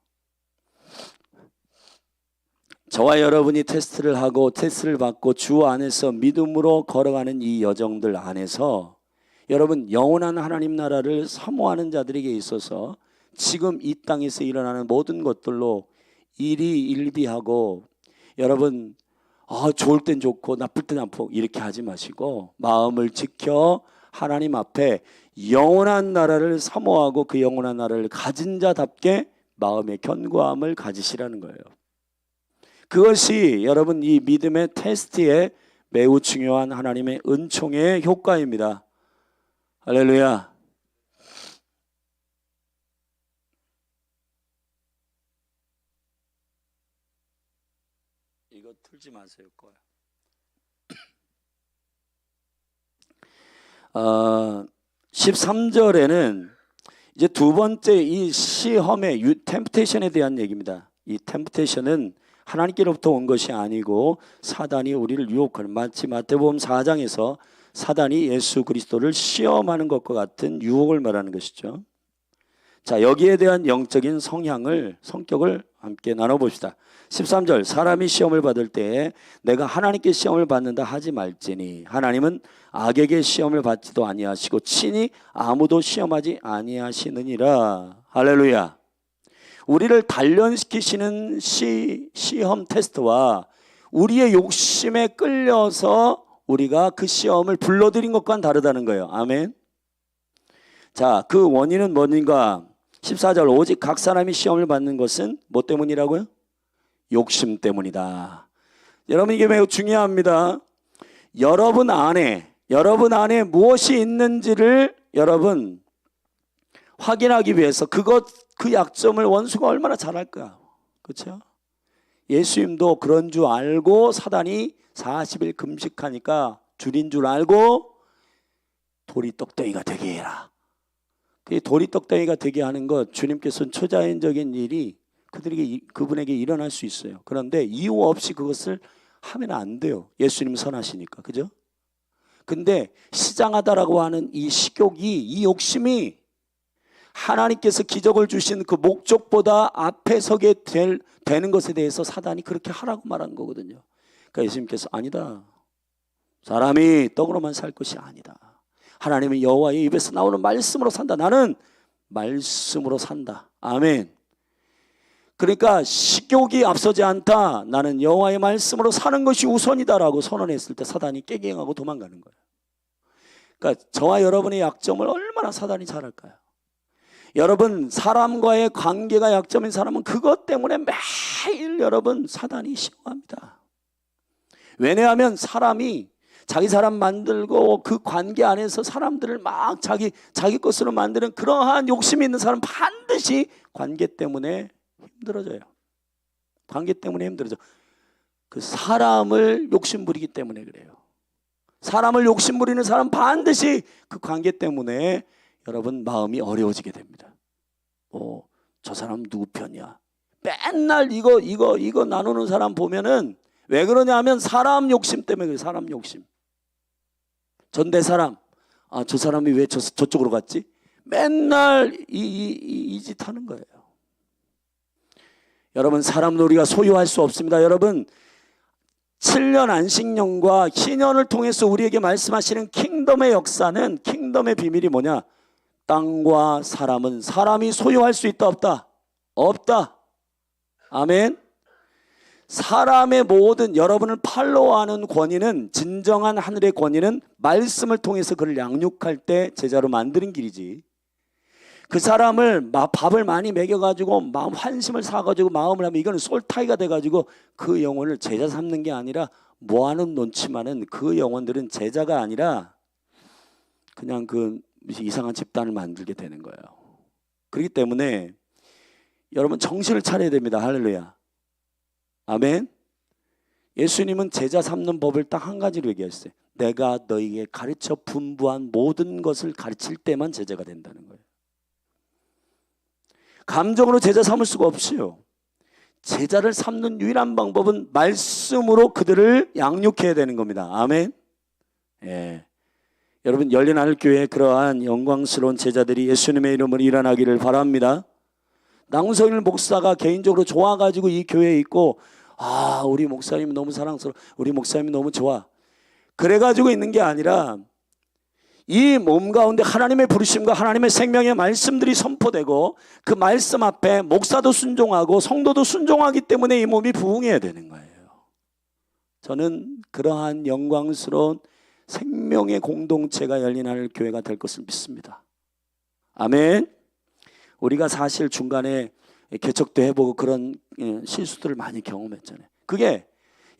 저와 여러분이 테스트를 하고 테스트를 받고 주 안에서 믿음으로 걸어가는 이 여정들 안에서 여러분 영원한 하나님 나라를 사모하는 자들에게 있어서 지금 이 땅에서 일어나는 모든 것들로 일희일비하고 여러분 좋을 땐 좋고 나쁠 땐 나쁘고 이렇게 하지 마시고 마음을 지켜 하나님 앞에 영원한 나라를 사모하고 그 영원한 나라를 가진 자답게 마음의 견고함을 가지시라는 거예요. 그것이 여러분 이 믿음의 테스트에 매우 중요한 하나님의 은총의 효과입니다. 할렐루야. 이거 틀지 마세요. 거야. 13절에는 이제 두 번째 이 시험의 템프테이션에 대한 얘기입니다. 이 템프테이션은 하나님께로부터 온 것이 아니고 사단이 우리를 유혹하는, 마치 마태복음 4장에서 사단이 예수 그리스도를 시험하는 것과 같은 유혹을 말하는 것이죠. 자, 여기에 대한 영적인 성격을 함께 나눠봅시다. 13절, 사람이 시험을 받을 때에 내가 하나님께 시험을 받는다 하지 말지니 하나님은 악에게 시험을 받지도 아니하시고 친히 아무도 시험하지 아니하시느니라. 할렐루야. 우리를 단련시키시는 시험 테스트와 우리의 욕심에 끌려서 우리가 그 시험을 불러들인 것과는 다르다는 거예요. 아멘. 자, 그 원인은 뭐인가? 14절, 오직 각 사람이 시험을 받는 것은 뭐 때문이라고요? 욕심 때문이다. 여러분, 이게 매우 중요합니다. 여러분 안에 무엇이 있는지를 여러분 확인하기 위해서 그 약점을 원수가 얼마나 잘할까? 그렇죠? 예수님도 그런 줄 알고 사단이 40일 금식하니까 줄인 줄 알고 도리떡덩이가 되게 해라. 그 도리떡덩이가 되게 하는 것, 주님께서는 초자연적인 일이 그분에게 일어날 수 있어요. 그런데 이유 없이 그것을 하면 안 돼요. 예수님 선하시니까. 그죠? 근데 시장하다라고 하는 이 식욕이, 이 욕심이 하나님께서 기적을 주신 그 목적보다 앞에 서게 되는 것에 대해서 사단이 그렇게 하라고 말한 거거든요. 그러니까 예수님께서 아니다. 사람이 떡으로만 살 것이 아니다. 하나님은 여호와의 입에서 나오는 말씀으로 산다. 나는 말씀으로 산다. 아멘. 그러니까 식욕이 앞서지 않다. 나는 여호와의 말씀으로 사는 것이 우선이다라고 선언했을 때 사단이 깨갱하고 도망가는 거예요. 그러니까 저와 여러분의 약점을 얼마나 사단이 잘 알까요? 여러분, 사람과의 관계가 약점인 사람은 그것 때문에 매일 여러분 사단이 시험합니다. 왜냐하면 사람이 자기 사람 만들고 그 관계 안에서 사람들을 막 자기 것으로 만드는 그러한 욕심이 있는 사람은 반드시 관계 때문에 힘들어져요. 관계 때문에 힘들어져. 그 사람을 욕심 부리기 때문에 그래요. 사람을 욕심 부리는 사람은 반드시 그 관계 때문에 여러분 마음이 어려워지게 됩니다. 저 사람 누구 편이야? 맨날 이거 나누는 사람 보면은 왜 그러냐 하면 사람 욕심 때문에 그래요. 사람 욕심. 전대 사람, 저 사람이 왜 저쪽으로 갔지? 맨날 이 짓 하는 거예요. 여러분, 사람은 우리가 소유할 수 없습니다. 여러분, 7년 안식년과 희년을 통해서 우리에게 말씀하시는 킹덤의 역사는, 킹덤의 비밀이 뭐냐? 땅과 사람은 사람이 소유할 수 있다 없다? 없다. 아멘. 사람의 모든, 여러분을 팔로우하는 권위는, 진정한 하늘의 권위는 말씀을 통해서 그를 양육할 때 제자로 만드는 길이지, 그 사람을 밥을 많이 먹여가지고 마음 환심을 사가지고 마음을 하면 이거는 솔타이가 돼가지고 그 영혼을 제자 삼는 게 아니라 모아는 놓지만은 그 영혼들은 제자가 아니라 그냥 그 이상한 집단을 만들게 되는 거예요. 그렇기 때문에 여러분, 정신을 차려야 됩니다. 할렐루야. 아멘. 예수님은 제자 삼는 법을 딱 한 가지로 얘기했어요. 내가 너희에게 가르쳐 분부한 모든 것을 가르칠 때만 제자가 된다는 거예요. 감정으로 제자 삼을 수가 없어요. 제자를 삼는 유일한 방법은 말씀으로 그들을 양육해야 되는 겁니다. 아멘. 예. 여러분, 열린 하늘교회에 그러한 영광스러운 제자들이 예수님의 이름으로 일어나기를 바랍니다. 낭성일 목사가 개인적으로 좋아가지고 이 교회에 있고, 우리 목사님 너무 사랑스러워, 우리 목사님 너무 좋아, 그래가지고 있는 게 아니라 이 몸 가운데 하나님의 부르심과 하나님의 생명의 말씀들이 선포되고 그 말씀 앞에 목사도 순종하고 성도도 순종하기 때문에 이 몸이 부흥해야 되는 거예요. 저는 그러한 영광스러운 생명의 공동체가 열린 하늘 교회가 될 것을 믿습니다. 아멘. 우리가 사실 중간에 개척도 해보고 그런 실수들을 많이 경험했잖아요. 그게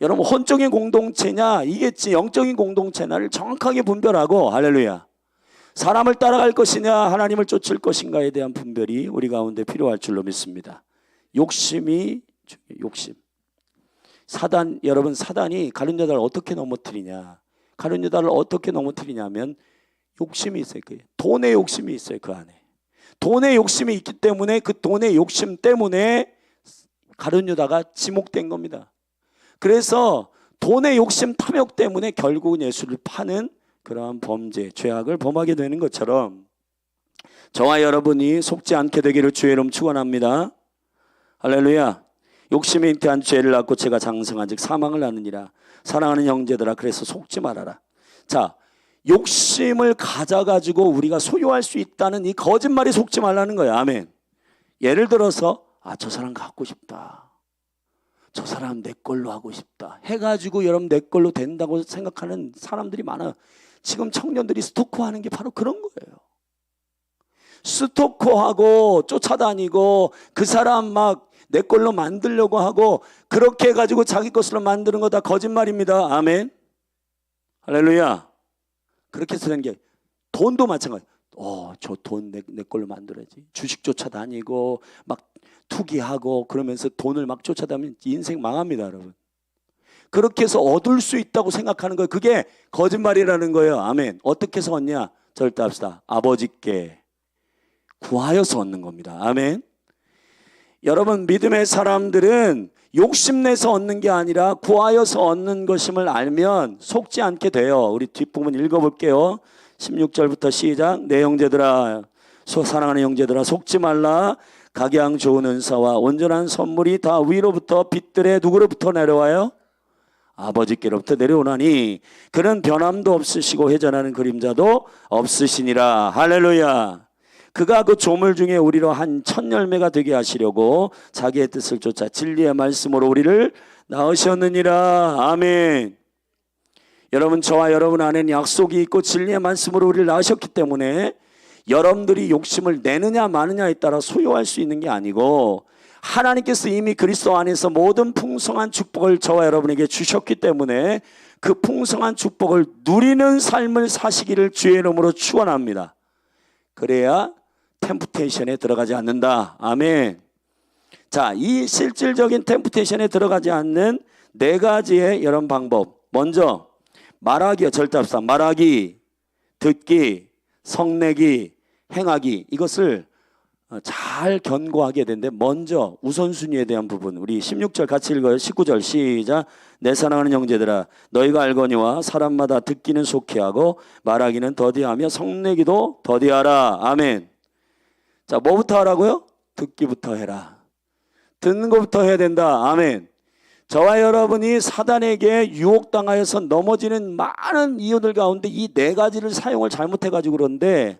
여러분, 혼적인 공동체냐 이게 영적인 공동체냐를 정확하게 분별하고, 할렐루야, 사람을 따라갈 것이냐 하나님을 쫓을 것인가에 대한 분별이 우리 가운데 필요할 줄로 믿습니다. 욕심. 여러분, 사단이 가룟 유다를 어떻게 넘어뜨리냐, 가룟 유다를 어떻게 넘어뜨리냐면 욕심이 있어요. 돈의 욕심이 있어요. 그 안에 돈의 욕심이 있기 때문에 그 돈의 욕심 때문에 가룟 유다가 지목된 겁니다. 그래서 돈의 욕심, 탐욕 때문에 결국은 예수를 파는 그러한 범죄, 죄악을 범하게 되는 것처럼 저와 여러분이 속지 않게 되기를 주의 이름 축원합니다. 할렐루야. 욕심에 잉태한 죄를 낳고 죄가 장성한 즉 사망을 낳느니라. 사랑하는 형제들아, 그래서 속지 말아라. 자, 욕심을 가져가지고 우리가 소유할 수 있다는 이 거짓말에 속지 말라는 거예요. 아멘. 예를 들어서 저 사람 갖고 싶다, 저 사람 내 걸로 하고 싶다 해가지고 여러분 내 걸로 된다고 생각하는 사람들이 많아요. 지금 청년들이 스토커하는 게 바로 그런 거예요. 스토커하고 쫓아다니고 그 사람 막 내 걸로 만들려고 하고 그렇게 해가지고 자기 것으로 만드는 거 다 거짓말입니다. 아멘. 할렐루야. 그렇게 해서 되는 게, 돈도 마찬가지. 저 돈 내 걸로 만들어야지. 주식 쫓아다니고 막 투기하고 그러면서 돈을 막 쫓아다니면 인생 망합니다, 여러분. 그렇게 해서 얻을 수 있다고 생각하는 거예요. 그게 거짓말이라는 거예요. 아멘. 어떻게 해서 얻냐? 절대 합시다. 아버지께 구하여서 얻는 겁니다. 아멘. 여러분, 믿음의 사람들은 욕심내서 얻는 게 아니라 구하여서 얻는 것임을 알면 속지 않게 돼요. 우리 뒷부분 읽어볼게요. 16절부터 시작. 내 형제들아, 사랑하는 형제들아, 속지 말라. 각양 좋은 은사와 온전한 선물이 다 위로부터 빛들에 누구로부터 내려와요? 아버지께로부터 내려오나니 그는 변함도 없으시고 회전하는 그림자도 없으시니라. 할렐루야. 그가 그 조물 중에 우리로 한 첫 열매가 되게 하시려고 자기의 뜻을 쫓아 진리의 말씀으로 우리를 낳으셨느니라. 아멘. 여러분, 저와 여러분 안에는 약속이 있고 진리의 말씀으로 우리를 낳으셨기 때문에 여러분들이 욕심을 내느냐 마느냐에 따라 소유할 수 있는 게 아니고, 하나님께서 이미 그리스도 안에서 모든 풍성한 축복을 저와 여러분에게 주셨기 때문에 그 풍성한 축복을 누리는 삶을 사시기를 주의 이름으로 축원합니다. 그래야 템프테이션에 들어가지 않는다. 아멘. 자, 이 실질적인 템프테이션에 들어가지 않는 네 가지의 이런 방법. 먼저 말하기요. 절대 합시다. 말하기, 듣기, 성내기, 행하기. 이것을 잘 견고하게 되는데, 먼저 우선순위에 대한 부분, 우리 16절 같이 읽어요. 19절 시작. 내 사랑하는 형제들아, 너희가 알거니와 사람마다 듣기는 속히 하고 말하기는 더디하며 성내기도 더디하라. 아멘. 자, 뭐부터 하라고요? 듣기부터 해라. 듣는 것부터 해야 된다. 아멘. 저와 여러분이 사단에게 유혹당하여서 넘어지는 많은 이유들 가운데 이 네 가지를 사용을 잘못해가지고 그런데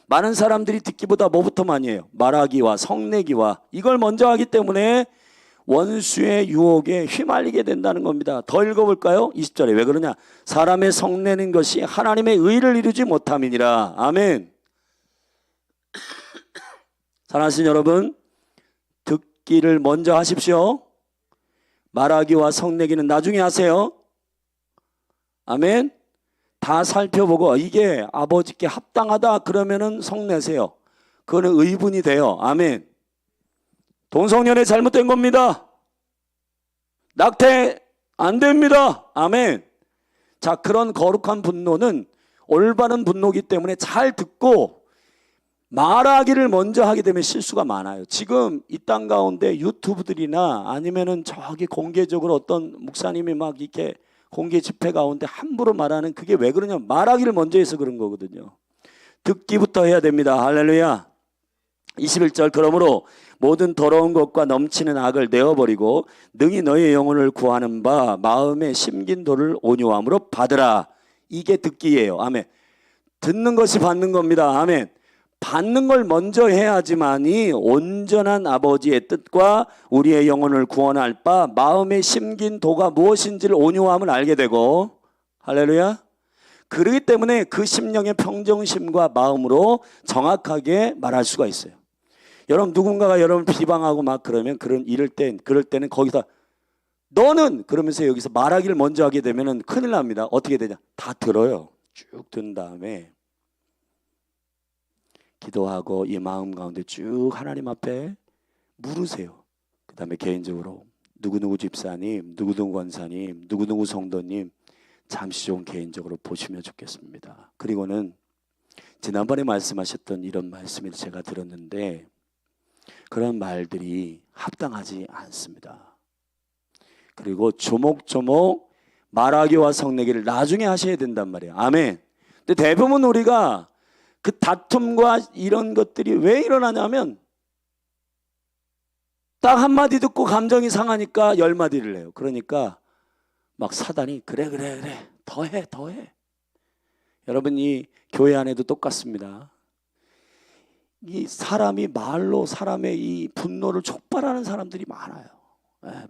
많은 사람들이 듣기보다 뭐부터 많이 해요? 말하기와 성내기와 이걸 먼저 하기 때문에 원수의 유혹에 휘말리게 된다는 겁니다. 더 읽어볼까요? 20절에 왜 그러냐? 사람의 성내는 것이 하나님의 의를 이루지 못함이니라. 아멘. 사랑하신 여러분, 듣기를 먼저 하십시오. 말하기와 성내기는 나중에 하세요. 아멘. 다 살펴보고 이게 아버지께 합당하다 그러면은 성내세요. 그거는 의분이 돼요. 아멘. 동성연애 잘못된 겁니다. 낙태 안 됩니다. 아멘. 자, 그런 거룩한 분노는 올바른 분노이기 때문에 잘 듣고 말하기를 먼저 하게 되면 실수가 많아요. 지금 이 땅 가운데 유튜브들이나 아니면은 저기 공개적으로 어떤 목사님이 막 이렇게 공개 집회 가운데 함부로 말하는 그게 왜 그러냐? 말하기를 먼저 해서 그런 거거든요. 듣기부터 해야 됩니다. 할렐루야. 21절 그러므로 모든 더러운 것과 넘치는 악을 내어버리고 능히 너의 영혼을 구하는 바 마음에 심긴 도를 온유함으로 받으라. 이게 듣기예요. 아멘. 듣는 것이 받는 겁니다. 아멘. 받는 걸 먼저 해야지만이 온전한 아버지의 뜻과 우리의 영혼을 구원할 바 마음에 심긴 도가 무엇인지를 온유함을 알게 되고 할렐루야. 그렇기 때문에 그 심령의 평정심과 마음으로 정확하게 말할 수가 있어요. 여러분 누군가가 여러분 비방하고 막 그러면 그럴 때는 거기서 너는 그러면서 여기서 말하기를 먼저 하게 되면은 큰일 납니다. 어떻게 되냐? 다 들어요. 쭉 든 다음에 기도하고 이 마음 가운데 쭉 하나님 앞에 물으세요. 그 다음에 개인적으로 누구누구 집사님, 누구누구 권사님, 누구누구 성도님 잠시 좀 개인적으로 보시면 좋겠습니다. 그리고는 지난번에 말씀하셨던 이런 말씀을 제가 들었는데 그런 말들이 합당하지 않습니다. 그리고 조목조목 말하기와 성내기를 나중에 하셔야 된단 말이에요. 아멘. 근데 대부분 우리가 그 다툼과 이런 것들이 왜 일어나냐면 딱 한마디 듣고 감정이 상하니까 10마디를 해요. 그러니까 막 사단이 그래 더해 여러분 이 교회 안에도 똑같습니다. 이 사람이 말로 사람의 이 분노를 촉발하는 사람들이 많아요.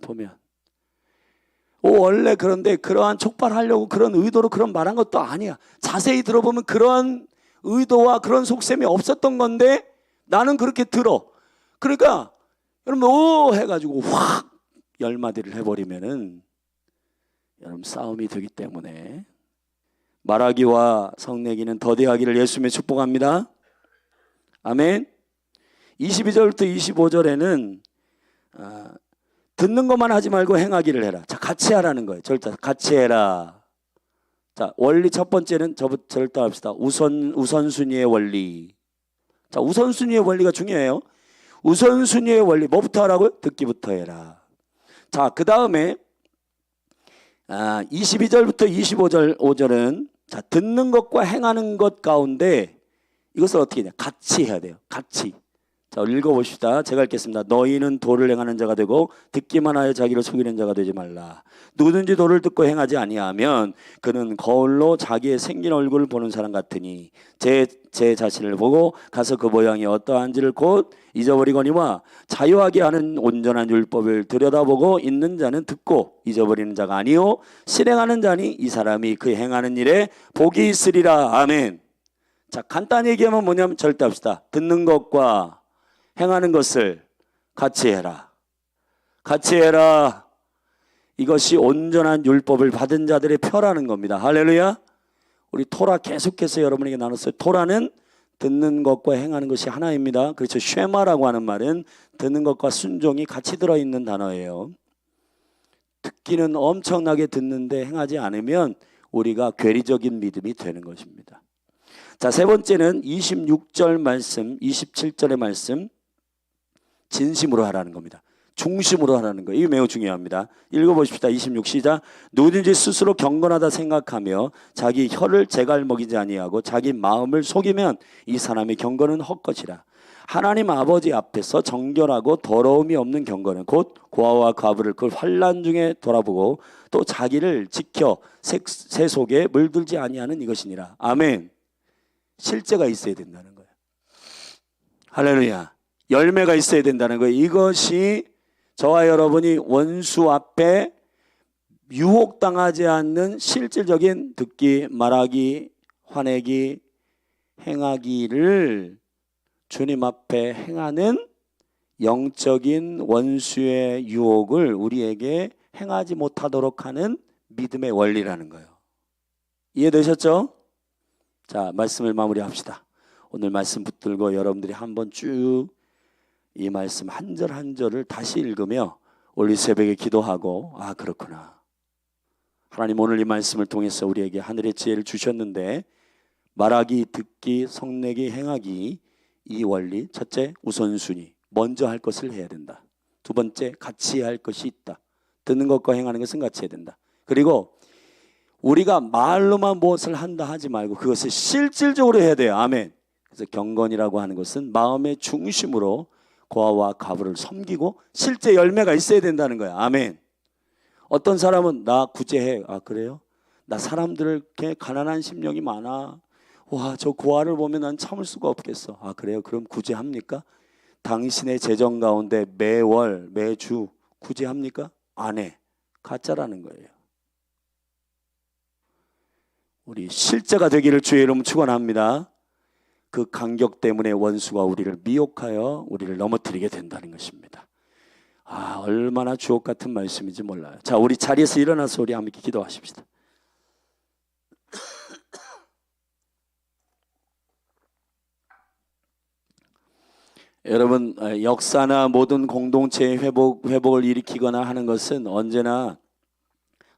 보면 원래 그런데 그러한 촉발하려고 그런 의도로 그런 말한 것도 아니야. 자세히 들어보면 그러한 의도와 그런 속셈이 없었던 건데 나는 그렇게 들어. 그러니까 여러분 오 해가지고 확 10마디를 해버리면은 여러분 싸움이 되기 때문에 말하기와 성내기는 더디하기를 예수님의 축복합니다. 아멘. 22절부터 25절에는 듣는 것만 하지 말고 행하기를 해라. 자, 같이 하라는 거예요. 절대 같이 해라. 자, 원리 첫 번째는 절대 합시다. 우선순위의 원리. 자, 우선순위의 원리가 중요해요. 우선순위의 원리 뭐부터 하라고요? 듣기부터 해라. 자, 그 다음에 22절부터 5절은 자, 듣는 것과 행하는 것 가운데 이것을 어떻게 해야 돼요? 같이 해야 돼요. 같이. 자, 읽어봅시다. 제가 읽겠습니다. 너희는 도를 행하는 자가 되고 듣기만 하여 자기를 속이는 자가 되지 말라. 누구든지 도를 듣고 행하지 아니하면 그는 거울로 자기의 생긴 얼굴을 보는 사람 같으니 제 자신을 보고 가서 그 모양이 어떠한지를 곧 잊어버리거니와 자유하게 하는 온전한 율법을 들여다보고 있는 자는 듣고 잊어버리는 자가 아니요 실행하는 자니 이 사람이 그 행하는 일에 복이 있으리라. 아멘. 자, 간단히 얘기하면 뭐냐면 절대합시다. 듣는 것과 행하는 것을 같이 해라. 같이 해라. 이것이 온전한 율법을 받은 자들의 표라는 겁니다. 할렐루야. 우리 토라 계속해서 여러분에게 나눴어요. 토라는 듣는 것과 행하는 것이 하나입니다. 그렇죠. 쉐마라고 하는 말은 듣는 것과 순종이 같이 들어있는 단어예요. 듣기는 엄청나게 듣는데 행하지 않으면 우리가 괴리적인 믿음이 되는 것입니다. 자, 세 번째는 26절 말씀, 27절의 말씀 진심으로 하라는 겁니다. 중심으로 하라는 거예요. 이게 매우 중요합니다. 읽어보십시다. 26 시작. 누구든지 스스로 경건하다 생각하며 자기 혀를 제갈 먹이지 아니하고 자기 마음을 속이면 이 사람의 경건은 헛것이라. 하나님 아버지 앞에서 정결하고 더러움이 없는 경건은 곧 고아와 과부를 그 환난 중에 돌아보고 또 자기를 지켜 새 속에 물들지 아니하는 이것이니라. 아멘. 실제가 있어야 된다는 거예요. 할렐루야. 열매가 있어야 된다는 거예요. 이것이 저와 여러분이 원수 앞에 유혹당하지 않는 실질적인 듣기, 말하기, 화내기, 행하기를 주님 앞에 행하는 영적인 원수의 유혹을 우리에게 행하지 못하도록 하는 믿음의 원리라는 거예요. 이해되셨죠? 자, 말씀을 마무리합시다. 오늘 말씀 붙들고 여러분들이 한번 쭉 이 말씀 한 절 한 절을 다시 읽으며 오늘 새벽에 기도하고, 아 그렇구나, 하나님 오늘 이 말씀을 통해서 우리에게 하늘의 지혜를 주셨는데 말하기, 듣기, 성내기, 행하기, 이 원리, 첫째 우선순위, 먼저 할 것을 해야 된다. 두 번째 같이 할 것이 있다. 듣는 것과 행하는 것은 같이 해야 된다. 그리고 우리가 말로만 무엇을 한다 하지 말고 그것을 실질적으로 해야 돼요. 아멘. 그래서 경건이라고 하는 것은 마음의 중심으로 고아와 과부를 섬기고 실제 열매가 있어야 된다는 거야. 아멘. 어떤 사람은 나 구제해. 아 그래요? 나 사람들에게 가난한 심령이 많아. 와, 저 고아를 보면 난 참을 수가 없겠어. 아 그래요? 그럼 구제합니까? 당신의 재정 가운데 매월 매주 구제합니까? 안 해. 가짜라는 거예요. 우리 실제가 되기를 주의 이름 축원합니다. 그 간격 때문에 원수가 우리를 미혹하여 우리를 넘어뜨리게 된다는 것입니다. 아, 얼마나 주옥 같은 말씀인지 몰라요. 자, 우리 자리에서 일어나서 우리 함께 기도하십시다. 여러분, 역사나 모든 공동체의 회복을 일으키거나 하는 것은 언제나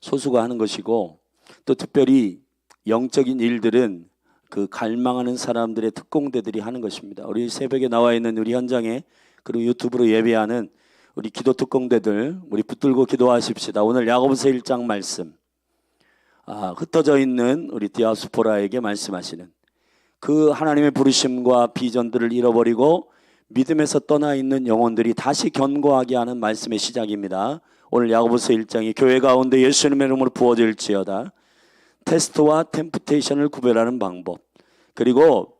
소수가 하는 것이고, 또 특별히 영적인 일들은 그 갈망하는 사람들의 특공대들이 하는 것입니다. 우리 새벽에 나와 있는 우리 현장에, 그리고 유튜브로 예배하는 우리 기도 특공대들, 우리 붙들고 기도하십시다. 오늘 야고보서 1장 말씀, 흩어져 있는 우리 디아스포라에게 말씀하시는 그 하나님의 부르심과 비전들을 잃어버리고 믿음에서 떠나 있는 영혼들이 다시 견고하게 하는 말씀의 시작입니다. 오늘 야고보서 1장이 교회 가운데 예수님의 이름으로 부어질지어다. 테스트와 템프테이션을 구별하는 방법, 그리고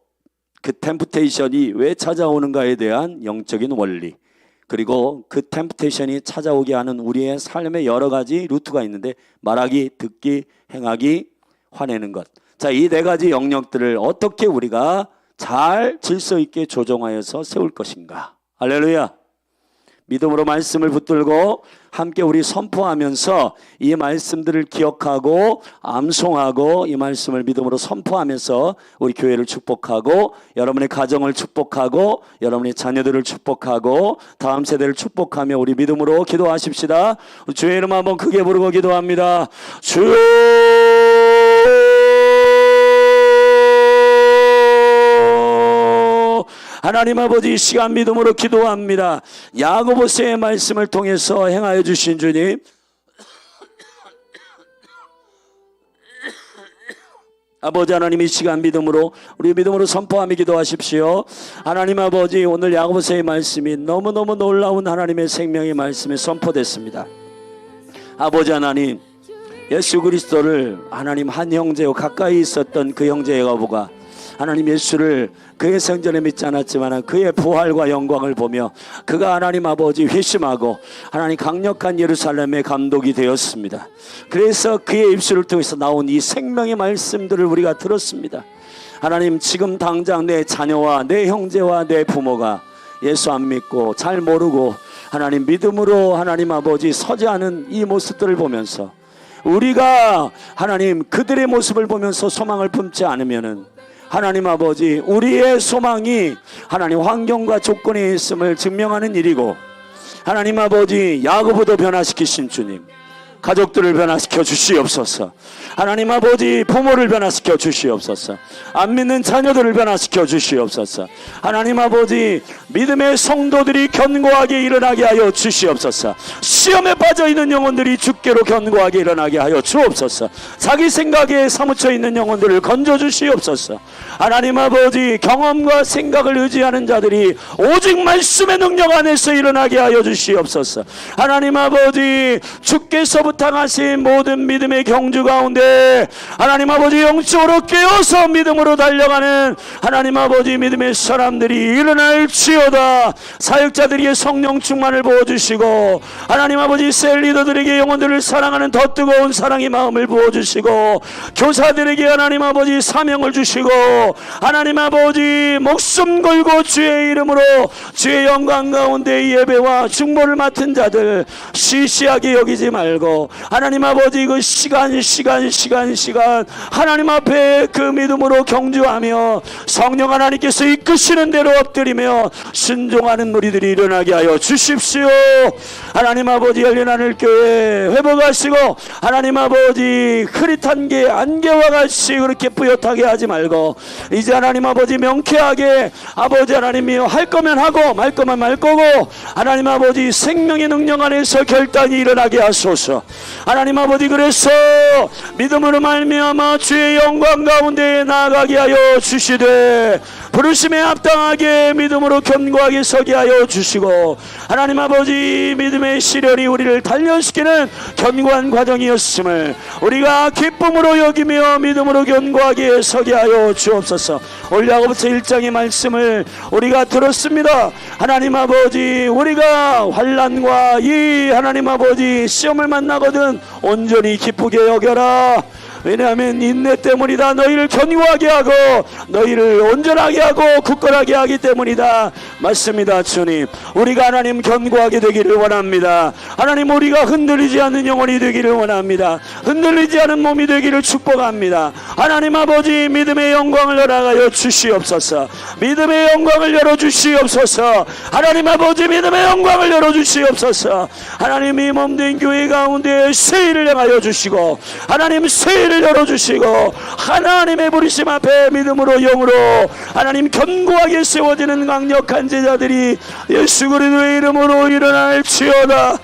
그 템프테이션이 왜 찾아오는가에 대한 영적인 원리, 그리고 그 템프테이션이 찾아오게 하는 우리의 삶의 여러 가지 루트가 있는데 말하기, 듣기, 행하기, 화내는 것. 자, 이 네 가지 영역들을 어떻게 우리가 잘 질서 있게 조정하여서 세울 것인가. 할렐루야. 믿음으로 말씀을 붙들고 함께 우리 선포하면서 이 말씀들을 기억하고 암송하고 이 말씀을 믿음으로 선포하면서 우리 교회를 축복하고 여러분의 가정을 축복하고 여러분의 자녀들을 축복하고 다음 세대를 축복하며 우리 믿음으로 기도하십시다. 주의 이름 한번 크게 부르고 기도합니다. 주 하나님 아버지, 이 시간 믿음으로 기도합니다. 야고보서의 말씀을 통해서 행하여 주신 주님, 아버지 하나님, 이 시간 믿음으로 우리 믿음으로 선포하며 기도하십시오. 하나님 아버지, 오늘 야고보서의 말씀이 너무너무 놀라운 하나님의 생명의 말씀이 선포됐습니다. 아버지 하나님, 예수 그리스도를 하나님 한 형제요 가까이 있었던 그 형제 야고보가 하나님 예수를 그의 생전에 믿지 않았지만 그의 부활과 영광을 보며 그가 하나님 아버지 회심하고 하나님 강력한 예루살렘의 감독이 되었습니다. 그래서 그의 입술을 통해서 나온 이 생명의 말씀들을 우리가 들었습니다. 하나님, 지금 당장 내 자녀와 내 형제와 내 부모가 예수 안 믿고 잘 모르고 하나님 믿음으로 하나님 아버지 서지 않은 이 모습들을 보면서 우리가 하나님 그들의 모습을 보면서 소망을 품지 않으면은 하나님 아버지, 우리의 소망이 하나님 환경과 조건에 있음을 증명하는 일이고, 하나님 아버지 야고보도 변화시키신 주님, 가족들을 변화시켜 주시옵소서. 하나님 아버지, 부모를 변화시켜 주시옵소서. 안 믿는 자녀들을 변화시켜 주시옵소서. 하나님 아버지, 믿음의 성도들이 견고하게 일어나게 하여 주시옵소서. 시험에 빠져있는 영혼들이 주께로 견고하게 일어나게 하여 주옵소서. 자기 생각에 사무쳐 있는 영혼들을 건져 주시옵소서. 하나님 아버지, 경험과 생각을 의지하는 자들이 오직 말씀의 능력 안에서 일어나게 하여 주시옵소서. 하나님 아버지, 주께서 부탁하신 모든 믿음의 경주 가운데 하나님 아버지, 영적으로 깨어서 믿음으로 달려가는 하나님 아버지 믿음의 사람들이 일어날지어다. 사역자들에게 성령 충만을 부어주시고, 하나님 아버지 셀 리더들에게 영혼들을 사랑하는 더 뜨거운 사랑의 마음을 부어주시고, 교사들에게 하나님 아버지 사명을 주시고, 하나님 아버지 목숨 걸고 주의 이름으로 주의 영광 가운데 예배와 중보를 맡은 자들 시시하게 여기지 말고, 하나님 아버지 그 시간 하나님 앞에 그 믿음으로 경주하며 성령 하나님께서 이끄시는 대로 엎드리며 순종하는 무리들이 일어나게 하여 주십시오. 하나님 아버지, 열린 하늘교회 회복하시고, 하나님 아버지 흐릿한 게 안개와 같이 그렇게 뿌옇하게 하지 말고, 이제 하나님 아버지 명쾌하게 아버지 하나님이여 할 거면 하고 말 거면 말 거고, 하나님 아버지 생명의 능력 안에서 결단이 일어나게 하소서. 하나님 아버지, 그래서 믿음으로 말미암아 주의 영광 가운데 나아가게 하여 주시되, 부르심에 합당하게 믿음으로 견고하게 서게 하여 주시고, 하나님 아버지 믿음의 시련이 우리를 단련시키는 견고한 과정이었음을 우리가 기쁨으로 여기며 믿음으로 견고하게 서게 하여 주옵소서. 오늘 야고보서 1장의 말씀을 우리가 들었습니다. 하나님 아버지, 우리가 환난과 이 하나님 아버지 시험을 만나거든 온전히 기쁘게 여겨라. 왜냐하면 인내 때문이다. 너희를 견고하게 하고 너희를 온전하게 하고 굳건하게 하기 때문이다. 맞습니다. 주님, 우리가 하나님 견고하게 되기를 원합니다. 하나님, 우리가 흔들리지 않는 영혼이 되기를 원합니다. 흔들리지 않은 몸이 되기를 축복합니다. 하나님 아버지, 믿음의 영광을 열어가여 주시옵소서. 믿음의 영광을 열어주시옵소서. 하나님 아버지, 믿음의 영광을 열어주시옵소서. 하나님, 이 몸된 교회 가운데 세일을 행하여 주시고, 하나님 세일을 열어주시고, 하나님의 부르심 앞에 믿음으로 영으로 하나님 견고하게 세워지는 강력한 제자들이 예수 그리스도의 이름으로 일어날지어다.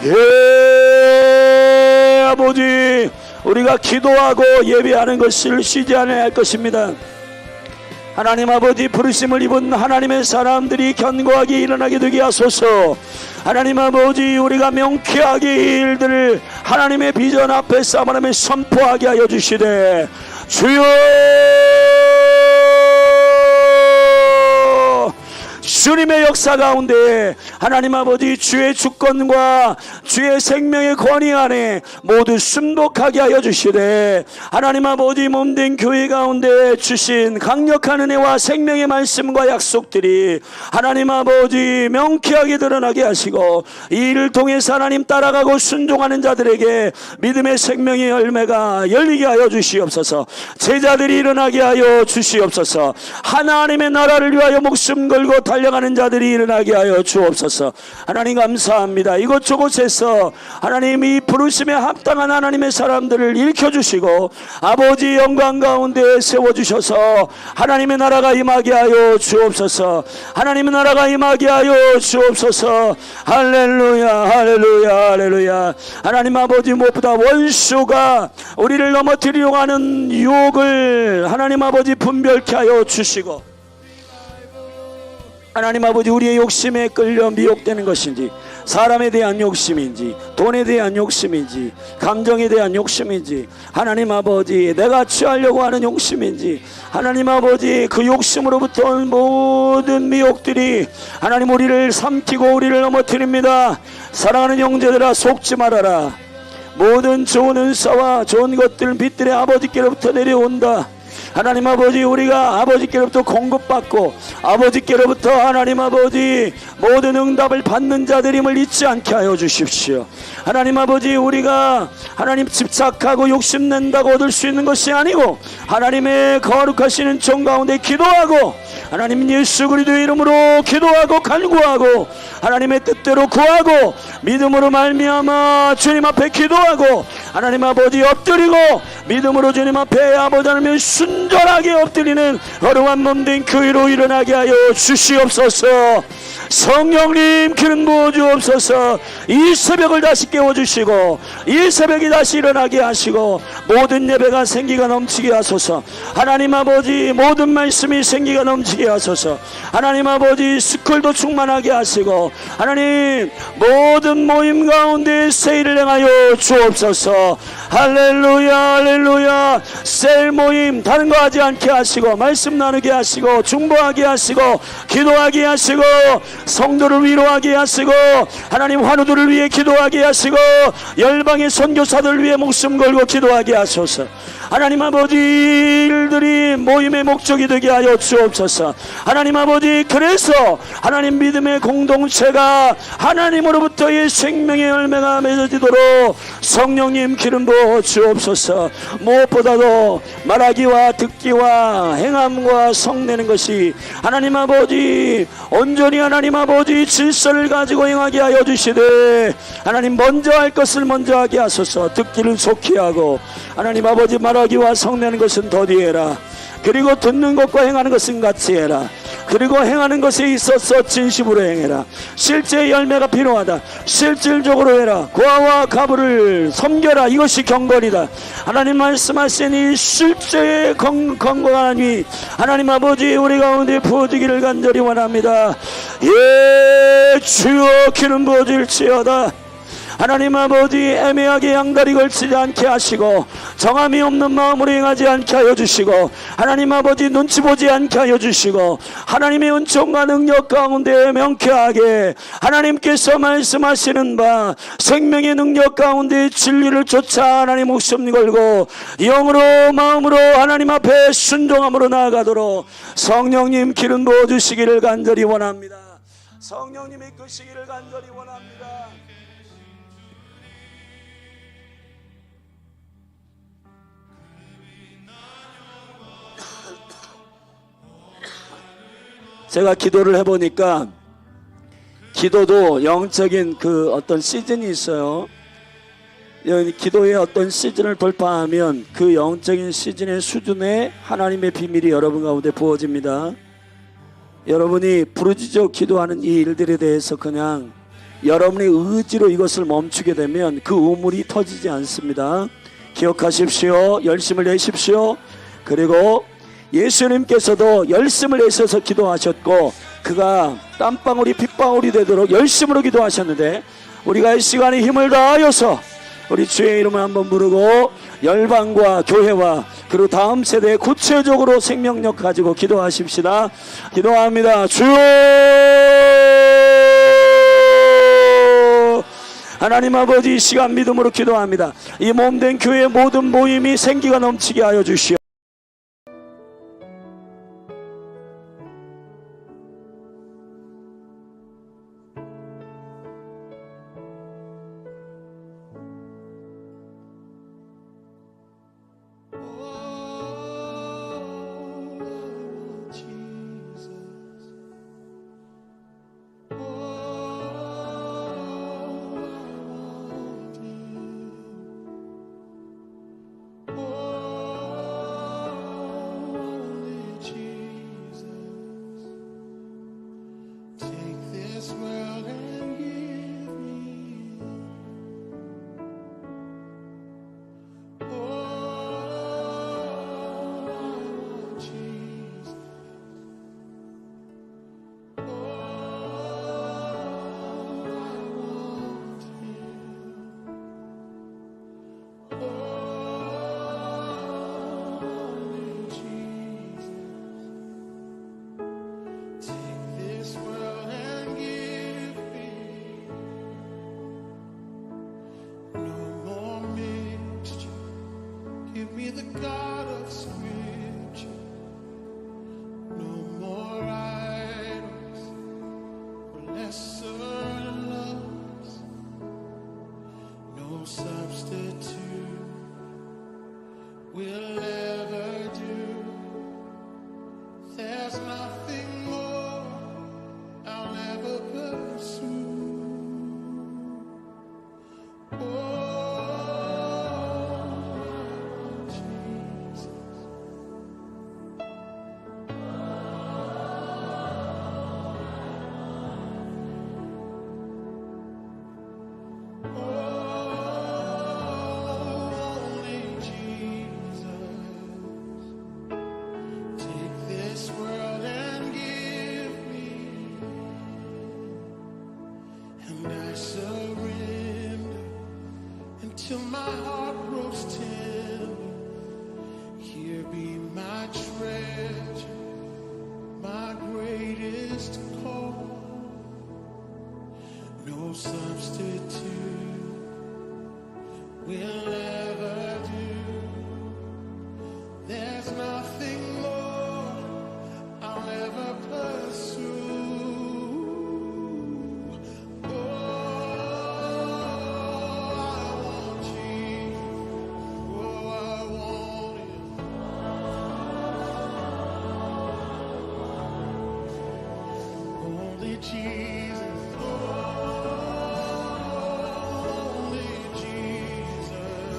예, 아버지, 우리가 기도하고 예배하는 것을 쉬지 않아야 할 것입니다. 하나님 아버지, 부르심을 입은 하나님의 사람들이 견고하게 일어나게 되게 하소서. 하나님 아버지, 우리가 명쾌하게 이 일들을 하나님의 비전 앞에 하나님의 선포하게 하여 주시되, 주여 주님의 역사 가운데 하나님 아버지 주의 주권과 주의 생명의 권위 안에 모두 순복하게 하여 주시되, 하나님 아버지 몸된 교회 가운데 주신 강력한 은혜와 생명의 말씀과 약속들이 하나님 아버지 명쾌하게 드러나게 하시고, 이 일을 통해서 하나님 따라가고 순종하는 자들에게 믿음의 생명의 열매가 열리게 하여 주시옵소서. 제자들이 일어나게 하여 주시옵소서. 하나님의 나라를 위하여 목숨 걸고 달려가는 자들이 일어나게 하여 주옵소서. 하나님 감사합니다. 이곳저곳에서 하나님 이 부르심에 합당한 하나님의 사람들을 일으켜주시고 아버지 영광 가운데 세워주셔서 하나님의 나라가 임하게 하여 주옵소서. 하나님의 나라가 임하게 하여 주옵소서. 할렐루야 할렐루야 할렐루야. 하나님 아버지, 무엇보다 원수가 우리를 넘어뜨리려고 하는 유혹을 하나님 아버지 분별케 하여 주시고, 하나님 아버지, 우리의 욕심에 끌려 미혹되는 것인지, 사람에 대한 욕심인지, 돈에 대한 욕심인지, 감정에 대한 욕심인지, 하나님 아버지 내가 취하려고 하는 욕심인지, 하나님 아버지 그 욕심으로부터 온 모든 미혹들이 하나님 우리를 삼키고 우리를 넘어뜨립니다. 사랑하는 형제들아, 속지 말아라. 모든 좋은 은사와 좋은 것들은 빛들의 아버지께로부터 내려온다. 하나님 아버지, 우리가 아버지께로부터 공급받고 아버지께로부터 하나님 아버지 모든 응답을 받는 자들임을 잊지 않게 하여 주십시오. 하나님 아버지, 우리가 하나님 집착하고 욕심낸다고 얻을 수 있는 것이 아니고 하나님의 거룩하시는 종 가운데 기도하고 하나님 예수 그리스도의 이름으로 기도하고 간구하고 하나님의 뜻대로 구하고 믿음으로 말미암아 주님 앞에 기도하고 하나님 아버지 엎드리고 믿음으로 주님 앞에 아버지 하나님 순전하게 엎드리는 거룩한 몸된 교회로 일어나게 하여 주시옵소서. 성령님 기름 부어 주옵소서. 이 새벽을 다시 깨워주시고 이 새벽이 다시 일어나게 하시고 모든 예배가 생기가 넘치게 하소서. 하나님 아버지 모든 말씀이 생기가 넘치게 하소서. 하나님 아버지 스쿨도 충만하게 하시고 하나님 모든 모임 가운데 세일을 행하여 주옵소서. 할렐루야 할렐루야. 셀 모임 다른 거 하지 않게 하시고 말씀 나누게 하시고 중보하게 하시고 기도하게 하시고 성도를 위로하게 하시고 하나님 환우들을 위해 기도하게 하시고 열방의 선교사들을 위해 목숨 걸고 기도하게 하소서. 하나님 아버지 일들이 모임의 목적이 되게 하여 주옵소서. 하나님 아버지 그래서 하나님 믿음의 공동체가 하나님으로부터의 생명의 열매가 맺어지도록 성령님 기름 부어 주옵소서. 무엇보다도 말하기와 듣기와 행함과 성내는 것이 하나님 아버지 온전히 하나님 아버지 질서를 가지고 행하게 하여 주시되 하나님 먼저 할 것을 먼저 하게 하소서. 듣기를 속히 하고 하나님 아버지 말하기와 성내는 것은 더디해라. 그리고 듣는 것과 행하는 것은 같이 해라. 그리고 행하는 것에 있어서 진심으로 행해라. 실제 열매가 필요하다. 실질적으로 해라. 고아와 가부를 섬겨라. 이것이 경건이다. 하나님 말씀하신 이 실제의 건강함이 하나님 아버지 우리 가운데 부어지기를 간절히 원합니다. 예 주여 기름 부어질지어다. 하나님 아버지 애매하게 양다리 걸치지 않게 하시고 정함이 없는 마음으로 행하지 않게 하여 주시고 하나님 아버지 눈치 보지 않게 하여 주시고 하나님의 은총과 능력 가운데 명쾌하게 하나님께서 말씀하시는 바 생명의 능력 가운데 진리를 쫓아 하나님 목숨 걸고 영으로 마음으로 하나님 앞에 순종함으로 나아가도록 성령님 기름 부어주시기를 간절히 원합니다. 성령님 이끄시기를 간절히 원합니다. 제가 기도를 해보니까 기도도 영적인 그 어떤 시즌이 있어요. 기도의 어떤 시즌을 돌파하면 그 영적인 시즌의 수준에 하나님의 비밀이 여러분 가운데 부어집니다. 여러분이 부르짖어 기도하는 이 일들에 대해서 그냥 여러분의 의지로 이것을 멈추게 되면 그 우물이 터지지 않습니다. 기억하십시오. 열심을 내십시오. 그리고 예수님께서도 열심을 내셔서 기도하셨고 그가 땀방울이 핏방울이 되도록 열심으로 기도하셨는데 우리가 이 시간에 힘을 다하여서 우리 주의 이름을 한번 부르고 열방과 교회와 그리고 다음 세대에 구체적으로 생명력 가지고 기도하십시다. 기도합니다. 주여 하나님 아버지 이 시간 믿음으로 기도합니다. 이 몸된 교회의 모든 모임이 생기가 넘치게 하여 주시오. Give me the God of Scripture. lesser loves, no substitute will ever do. There's nothing more I'll ever pursue. Till my heart grows tender, here be my treasure, my greatest call. No substitute will ever do. There's nothing more I'll ever pursue. Jesus, only Jesus.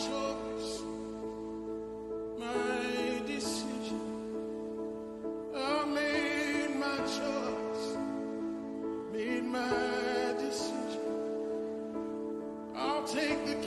choice, my decision. I made my choice, made my decision. I'll take the